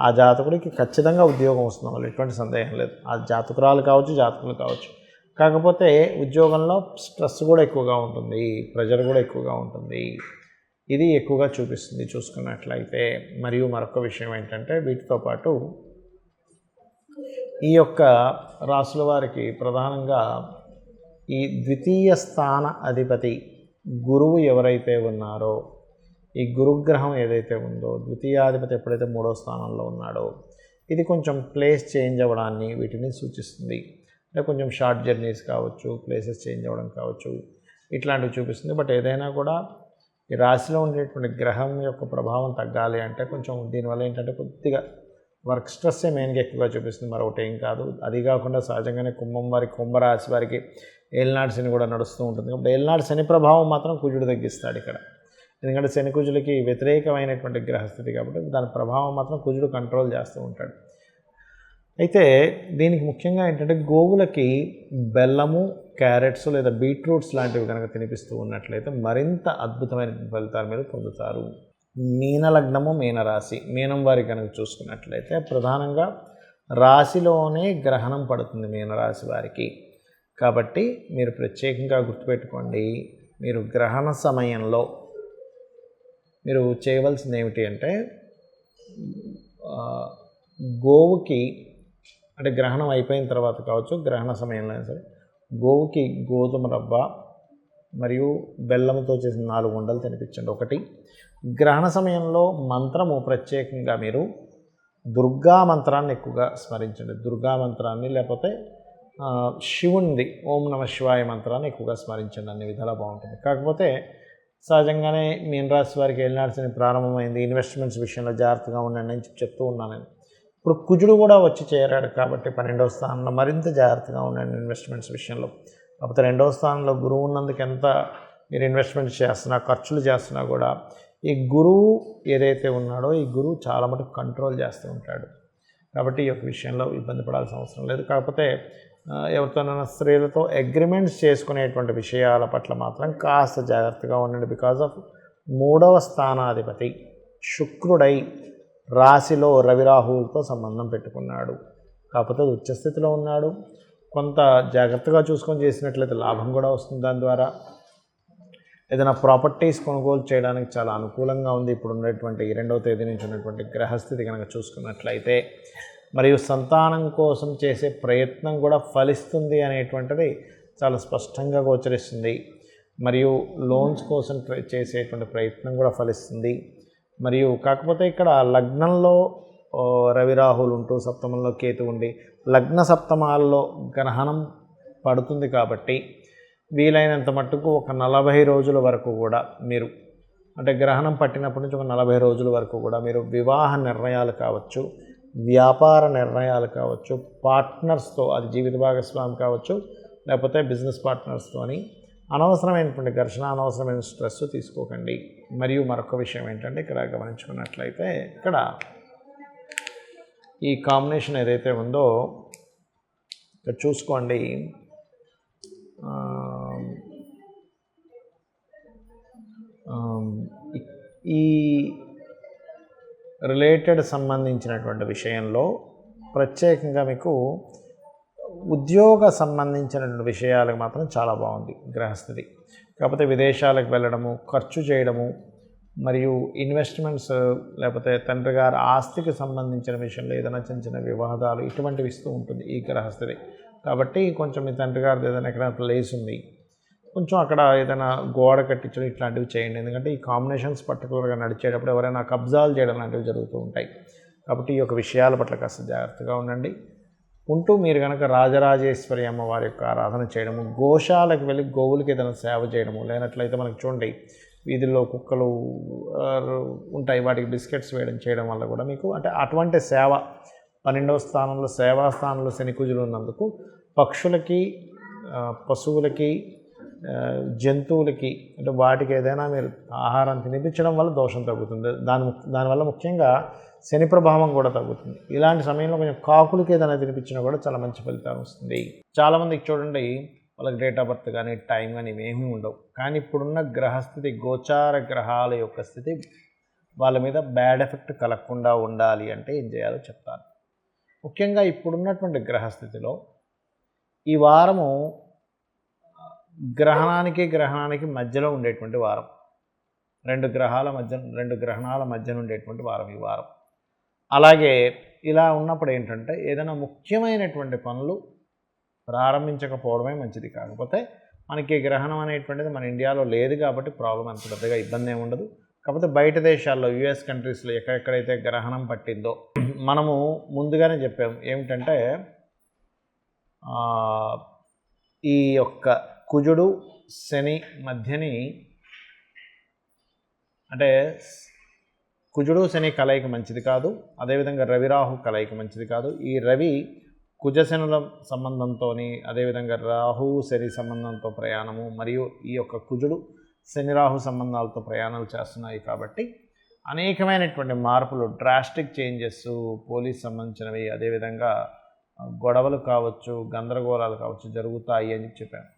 ఆ జాతకుడికి ఖచ్చితంగా ఉద్యోగం వస్తుంది, వాళ్ళు ఎటువంటి సందేహం లేదు. ఆ జాతకురాలు కావచ్చు, జాతకులు కావచ్చు. కాకపోతే ఉద్యోగంలో స్ట్రెస్ కూడా ఎక్కువగా ఉంటుంది, ప్రెజర్ కూడా ఎక్కువగా ఉంటుంది. ఇది ఎక్కువగా చూపిస్తుంది చూసుకున్నట్లయితే. మరియు మరొక విషయం ఏంటంటే వీటితో పాటు ఈ యొక్క రాశుల వారికి ప్రధానంగా ఈ ద్వితీయ స్థాన అధిపతి గురువు ఎవరైతే ఉన్నారో, ఈ గురుగ్రహం ఏదైతే ఉందో, ద్వితీయాధిపతి ఎప్పుడైతే 3వ స్థానంలో ఉన్నాడో ఇది కొంచెం ప్లేస్ చేంజ్ అవ్వడాన్ని వీటిని సూచిస్తుంది. అంటే కొంచెం షార్ట్ జర్నీస్ కావచ్చు, ప్లేసెస్ చేంజ్ అవ్వడం కావచ్చు, ఇట్లాంటివి చూపిస్తుంది. బట్ ఏదైనా కూడా ఈ రాశిలో ఉండేటువంటి గ్రహం యొక్క ప్రభావం తగ్గాలి అంటే కొంచెం దీనివల్ల ఏంటంటే కొద్దిగా వర్క్ స్ట్రెస్సే మెయిన్గా ఎక్కువగా చూపిస్తుంది, మరొకటి ఏం కాదు. అది కాకుండా సహజంగానే కుంభరాశి వారికి ఏలినాటి శని కూడా నడుస్తూ ఉంటుంది. కాబట్టి ఏలినాటి శని ప్రభావం మాత్రం కుజుడు తగ్గిస్తాడు ఇక్కడ. ఎందుకంటే శని కుజులకి వ్యతిరేకమైనటువంటి గ్రహస్థితి కాబట్టి దాని ప్రభావం మాత్రం కుజుడు కంట్రోల్ చేస్తూ ఉంటాడు. అయితే దీనికి ముఖ్యంగా ఏంటంటే గోవులకి బెల్లము, క్యారెట్స్ లేదా బీట్రూట్స్ లాంటివి కనుక తినిపిస్తూ ఉన్నట్లయితే మరింత అద్భుతమైన ఫలితాలు మీరు పొందుతారు. మీనలగ్నము, మీనరాశి, మీనం వారికి కనుక చూసుకున్నట్లయితే ప్రధానంగా రాశిలోనే గ్రహణం పడుతుంది మీనరాశి వారికి. కాబట్టి మీరు ప్రత్యేకంగా గుర్తుపెట్టుకోండి, మీరు గ్రహణ సమయంలో మీరు చేయవలసింది ఏమిటి అంటే గోవుకి, అంటే గ్రహణం అయిపోయిన తర్వాత కావచ్చు, గ్రహణ సమయంలో అయినా సరే గోవుకి గోధుమ రవ్వ మరియు బెల్లంతో చేసిన 4 ఉండలు తినిపించండి. ఒకటి, గ్రహణ సమయంలో మంత్రము ప్రత్యేకంగా మీరు దుర్గా మంత్రాన్ని ఎక్కువగా స్మరించండి. దుర్గా మంత్రాన్ని లేకపోతే శివునిది ఓం నమ శివాయ మంత్రాన్ని ఎక్కువగా స్మరించండి. అన్ని విధాలా బాగుంటుంది. కాకపోతే సహజంగానే మీనరాశి వారికి ఏలినాటి శని ప్రారంభమైంది, ఇన్వెస్ట్మెంట్స్ విషయంలో జాగ్రత్తగా ఉండండి అని చెప్తూ ఉన్నాను నేను. ఇప్పుడు కుజుడు కూడా వచ్చి చేరాడు కాబట్టి 12వ స్థానంలో మరింత జాగ్రత్తగా ఉండండి ఇన్వెస్ట్మెంట్స్ విషయంలో. కాకపోతే 2వ స్థానంలో గురువు ఉన్నందుకు ఎంత మీరు ఇన్వెస్ట్మెంట్ చేస్తున్నా, ఖర్చులు చేస్తున్నా కూడా ఈ గురువు ఏదైతే ఉన్నాడో ఈ గురువు చాలా మటుకు కంట్రోల్ చేస్తూ ఉంటాడు. కాబట్టి ఈ యొక్క విషయంలో ఇబ్బంది పడాల్సిన అవసరం లేదు. కాకపోతే ఎవరితోనైనా స్త్రీలతో అగ్రిమెంట్స్ చేసుకునేటువంటి విషయాల పట్ల మాత్రం కాస్త జాగ్రత్తగా ఉండండి. బికాజ్ ఆఫ్ 3వ స్థానాధిపతి శుక్రుడై రాశిలో రవిరాహువులతో సంబంధం పెట్టుకున్నాడు. కాకపోతే అది ఉచ్చస్థితిలో ఉన్నాడు. కొంత జాగ్రత్తగా చూసుకొని చేసినట్లయితే లాభం కూడా వస్తుంది. దాని ద్వారా ఏదైనా ప్రాపర్టీస్ కొనుగోలు చేయడానికి చాలా అనుకూలంగా ఉంది ఇప్పుడు ఉన్నటువంటి 2వ తేదీ నుంచి ఉన్నటువంటి గ్రహస్థితి కనుక చూసుకున్నట్లయితే. మరియు సంతానం కోసం చేసే ప్రయత్నం కూడా ఫలిస్తుంది అనేటువంటిది చాలా స్పష్టంగా గోచరిస్తుంది. మరియు లోన్స్ కోసం చేసేటువంటి ప్రయత్నం కూడా ఫలిస్తుంది. మరియు కాకపోతే ఇక్కడ లగ్నంలో రవిరాహులు ఉంటూ సప్తమంలో కేతు ఉండి లగ్న సప్తమాల్లో గ్రహణం పడుతుంది కాబట్టి వీలైనంత మట్టుకు ఒక 40 రోజుల వరకు కూడా మీరు, అంటే గ్రహణం పట్టినప్పటి నుంచి ఒక 40 రోజుల వరకు కూడా మీరు వివాహ నిర్ణయాలు కావచ్చు, వ్యాపార నిర్ణయాలు కావచ్చు, పార్ట్నర్స్తో, అది జీవిత భాగస్వామి కావచ్చు, లేకపోతే బిజినెస్ పార్ట్నర్స్తోని అనవసరమైనటువంటి ఘర్షణ, అనవసరమైన స్ట్రెస్ తీసుకోకండి. మరియు మరొక విషయం ఏంటంటే ఇక్కడ గమనించుకున్నట్లయితే ఇక్కడ ఈ కాంబినేషన్ ఏదైతే ఉందో ఇక్కడ చూసుకోండి. ఈ రిలేటెడ్ సంబంధించినటువంటి విషయంలో ప్రత్యేకంగా మీకు ఉద్యోగ సంబంధించినటువంటి విషయాలకు మాత్రం చాలా బాగుంది గ్రహస్థితి. కాకపోతే విదేశాలకు వెళ్ళడము, ఖర్చు చేయడము, మరియు ఇన్వెస్ట్మెంట్స్, లేకపోతే తండ్రి గారి ఆస్తికి సంబంధించిన విషయంలో ఏదైనా చిన్న చిన్న వివాదాలు ఇటువంటివి ఇస్తూ ఉంటుంది ఈ గ్రహస్థితి. కాబట్టి కొంచెం మీ తండ్రి గారిది ఏదైనా ఎక్కడైనా ప్లేస్ ఉంది, కొంచెం అక్కడ ఏదైనా గోడ కట్టించడం ఇట్లాంటివి చేయండి. ఎందుకంటే ఈ కాంబినేషన్స్ పర్టికులర్గా నడిచేటప్పుడు ఎవరైనా కబ్జాలు చేయడం లాంటివి జరుగుతూ ఉంటాయి. కాబట్టి ఈ యొక్క విషయాల పట్ల కాస్త జాగ్రత్తగా ఉండండి. ఉంటూ మీరు కనుక రాజరాజేశ్వరి అమ్మవారి యొక్క ఆరాధన చేయడము, గోశాలకు వెళ్ళి గోవులకి ఏదైనా సేవ చేయడము, లేనట్లయితే మనకు చూడండి వీధుల్లో కుక్కలు ఉంటాయి, వాటికి బిస్కెట్స్ వేయడం చేయడం వల్ల కూడా మీకు అంటే అటువంటి సేవ 12వ స్థానంలో సేవా స్థానంలో శని కుజులు ఉన్నందుకు పక్షులకి, పశువులకి, జంతువులకి అంటే వాటికి ఏదైనా మీరు ఆహారం తినిపించడం వల్ల దోషం తగ్గుతుంది. దానివల్ల ముఖ్యంగా శని ప్రభావం కూడా తగ్గుతుంది. ఇలాంటి సమయంలో కొంచెం కాకులకి ఏదైనా తినిపించినా కూడా చాలా మంచి ఫలితం వస్తుంది. చాలామందికి చూడండి వాళ్ళకి డేట్ ఆఫ్ బర్త్ కానీ టైం కానీ ఇవేమీ ఉండవు. కానీ ఇప్పుడున్న గ్రహస్థితి, గోచార గ్రహాల యొక్క స్థితి వాళ్ళ మీద బ్యాడ్ ఎఫెక్ట్ కలగకుండా ఉండాలి అంటే ఏం చేయాలో చెప్తాను. ముఖ్యంగా ఇప్పుడున్నటువంటి గ్రహస్థితిలో ఈ వారము గ్రహణానికి మధ్యలో ఉండేటువంటి వారం, రెండు గ్రహణాల మధ్యన ఉండేటువంటి వారం ఈ వారం. అలాగే ఇలా ఉన్నప్పుడు ఏంటంటే ఏదైనా ముఖ్యమైనటువంటి పనులు ప్రారంభించకపోవడమే మంచిది. కాకపోతే మనకి గ్రహణం అనేటువంటిది మన ఇండియాలో లేదు కాబట్టి ప్రాబ్లం అంత పెద్దగా ఇబ్బంది ఏమి ఉండదు. కాకపోతే బయట దేశాల్లో యుఎస్ కంట్రీస్లో ఎక్కడెక్కడైతే గ్రహణం పట్టిందో మనము ముందుగానే చెప్పాము ఏమిటంటే ఈ యొక్క కుజుడు శని మధ్యని అంటే కుజుడు శని కలయిక మంచిది కాదు. అదేవిధంగా రవిరాహు కలయిక మంచిది కాదు. ఈ రవి కుజశనుల సంబంధంతో, అదేవిధంగా రాహు శని సంబంధంతో ప్రయాణము, మరియు ఈ యొక్క కుజుడు శని రాహు సంబంధాలతో ప్రయాణాలు చేస్తున్నాయి. కాబట్టి అనేకమైనటువంటి మార్పులు, డ్రాస్టిక్ చేంజెస్, పోలీస్ సంబంధించినవి, అదేవిధంగా గొడవలు కావచ్చు, గందరగోళాలు కావచ్చు జరుగుతాయి అని చెప్పాను.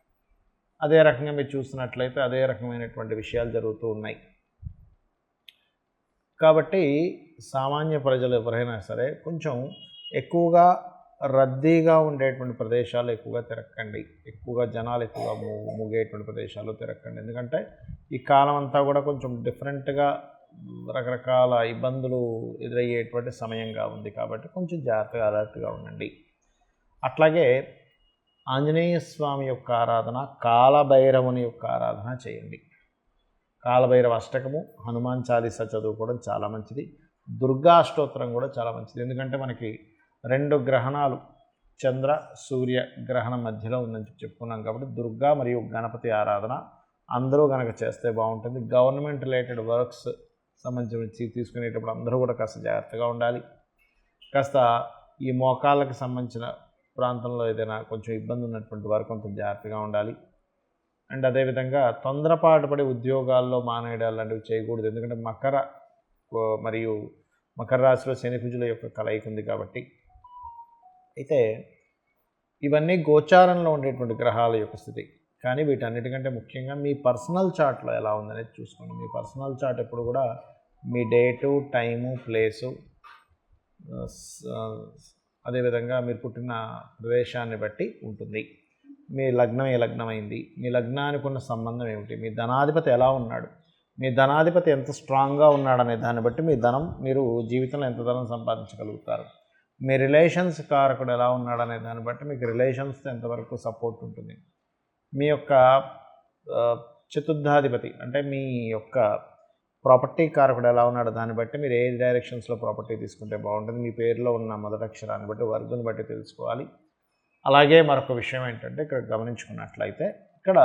అదే రకంగా మీరు చూసినట్లయితే అదే రకమైనటువంటి విషయాలు జరుగుతూ ఉన్నాయి. కాబట్టి సామాన్య ప్రజలు ఎవరైనా సరే కొంచెం ఎక్కువగా రద్దీగా ఉండేటువంటి ప్రదేశాలు ఎక్కువగా తిరగకండి. ఎక్కువగా జనాలు ఎక్కువగా ముగేటువంటి ప్రదేశాలు తిరగకండి. ఎందుకంటే ఈ కాలం అంతా కూడా కొంచెం డిఫరెంట్గా రకరకాల ఇబ్బందులు ఎదురయ్యేటువంటి సమయంగా ఉంది. కాబట్టి కొంచెం జాగ్రత్తగా అలర్ట్గా ఉండండి. అట్లాగే ఆంజనేయ స్వామి యొక్క ఆరాధన, కాలభైరవుని యొక్క ఆరాధన చేయండి. కాలభైరవ అష్టకము, హనుమాన్ చాలీసా చదువుకోవడం చాలా మంచిది. దుర్గా అష్టోత్తరం కూడా చాలా మంచిది. ఎందుకంటే మనకి 2 గ్రహణాలు చంద్ర సూర్య గ్రహణం మధ్యలో ఉందని చెప్పుకున్నాం. కాబట్టి దుర్గా మరియు గణపతి ఆరాధన అందరూ కనుక చేస్తే బాగుంటుంది. గవర్నమెంట్ రిలేటెడ్ వర్క్స్ సంబంధించి తీసుకునేటప్పుడు అందరూ కూడా కాస్త జాగ్రత్తగా ఉండాలి. కాస్త ఈ మోకాళ్ళకి సంబంధించిన ప్రాంతంలో ఏదైనా కొంచెం ఇబ్బంది ఉన్నటువంటి వారు కొంచెం జాగ్రత్తగా ఉండాలి. అండ్ అదేవిధంగా తొందరపాటు పడి ఉద్యోగాల్లో మానేయడాలు లాంటివి చేయకూడదు. ఎందుకంటే మకర రాశిలో శని కుజుల యొక్క కలయిక ఉంది కాబట్టి. అయితే ఇవన్నీ గోచారంలో ఉండేటువంటి గ్రహాల యొక్క స్థితి. కానీ వీటన్నిటికంటే ముఖ్యంగా మీ పర్సనల్ చార్ట్లో ఎలా ఉందనేది చూసుకోండి. మీ పర్సనల్ చార్ట్ ఎప్పుడు కూడా మీ డేటు, టైము, ప్లేసు, అదేవిధంగా మీరు పుట్టిన ప్రదేశాన్ని బట్టి ఉంటుంది. మీ లగ్నం ఏ లగ్నం అయింది, మీ లగ్నానికి ఉన్న సంబంధం ఏమిటి, మీ ధనాధిపతి ఎలా ఉన్నాడు, మీ ధనాధిపతి ఎంత స్ట్రాంగ్గా ఉన్నాడనే దాన్ని బట్టి మీరు జీవితంలో ఎంత ధనం సంపాదించగలుగుతారు. మీ రిలేషన్స్ కారకుడు ఎలా ఉన్నాడనే దాన్ని బట్టి మీకు రిలేషన్స్తో ఎంతవరకు సపోర్ట్ ఉంటుంది. మీ యొక్క చతుర్థాధిపతి అంటే మీ యొక్క ప్రాపర్టీ కారకుడు ఎలా ఉన్నాడో దాన్ని బట్టి మీరు ఏ డైరెక్షన్స్లో ప్రాపర్టీ తీసుకుంటే బాగుంటుంది. మీ పేరులో ఉన్న మొదటి అక్షరాన్ని బట్టి, వర్గుని బట్టి తెలుసుకోవాలి. అలాగే మరొక విషయం ఏంటంటే ఇక్కడ గమనించుకున్నట్లయితే ఇక్కడ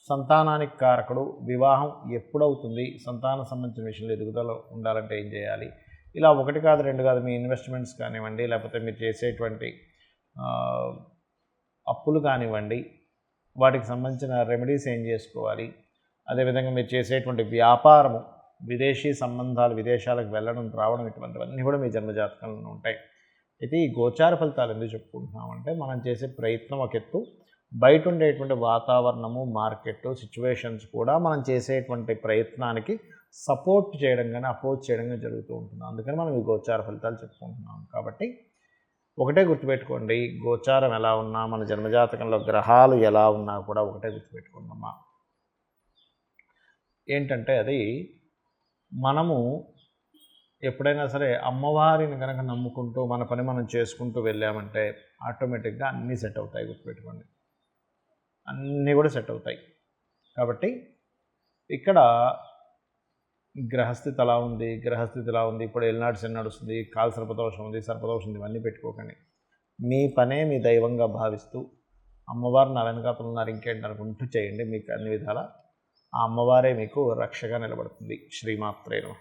సంతానానికి కారకుడు, వివాహం ఎప్పుడవుతుంది, సంతానం సంబంధించిన విషయంలో ఎదుగుదల ఉండాలంటే ఏం చేయాలి, ఇలా ఒకటి కాదు రెండు కాదు మీ ఇన్వెస్ట్మెంట్స్ కానివ్వండి, లేకపోతే మీరు చేసేటువంటి అప్పులు కానివ్వండి, వాటికి సంబంధించిన రెమెడీస్ ఏం చేసుకోవాలి, అదేవిధంగా మీరు చేసేటువంటి వ్యాపారము, విదేశీ సంబంధాలు, విదేశాలకు వెళ్ళడం రావడం, ఇటువంటివన్నీ కూడా మీ జన్మజాతకంలో ఉంటాయి. అయితే ఈ గోచార ఫలితాలు ఎందుకు చెప్పుకుంటున్నామంటే మనం చేసే ప్రయత్నం ఒక ఎత్తు, బయట ఉండేటువంటి వాతావరణము, మార్కెట్ సిచ్యువేషన్స్ కూడా మనం చేసేటువంటి ప్రయత్నానికి సపోర్ట్ చేయడం కానీ అపోజ్ చేయడం కానీ జరుగుతూ ఉంటుంది. అందుకని మనం ఈ గోచార ఫలితాలు చెప్పుకుంటున్నాం. కాబట్టి ఒకటే గుర్తుపెట్టుకోండి, గోచారం ఎలా ఉన్నా, మన జన్మజాతకంలో గ్రహాలు ఎలా ఉన్నా కూడా ఒకటే గుర్తుపెట్టుకుందామా, ఏంటంటే అది మనము ఎప్పుడైనా సరే అమ్మవారిని కనుక నమ్ముకుంటూ మన పని మనం చేసుకుంటూ వెళ్ళామంటే ఆటోమేటిక్గా అన్నీ సెట్ అవుతాయి. గుర్తుపెట్టుకోండి, అన్నీ కూడా సెట్ అవుతాయి. కాబట్టి ఇక్కడ గ్రహస్థితి అలా ఉంది, గ్రహస్థితి ఇలా ఉంది, ఇప్పుడు ఏలినాడు శని నడుస్తుంది, కాలు సర్పదోషం ఉంది, సర్పదోషం ఉంది, ఇవన్నీ పెట్టుకోకండి. మీ పనే మీ దైవంగా భావిస్తూ అమ్మవారు నా వెనకాతలు ఉన్నారు ఇంకేంటి అనుకుంటూ చేయండి. మీకు అన్ని విధాలా ఆ అమ్మవారే మీకు రక్షగా నిలబడుతుంది. శ్రీమాత్రే నమః.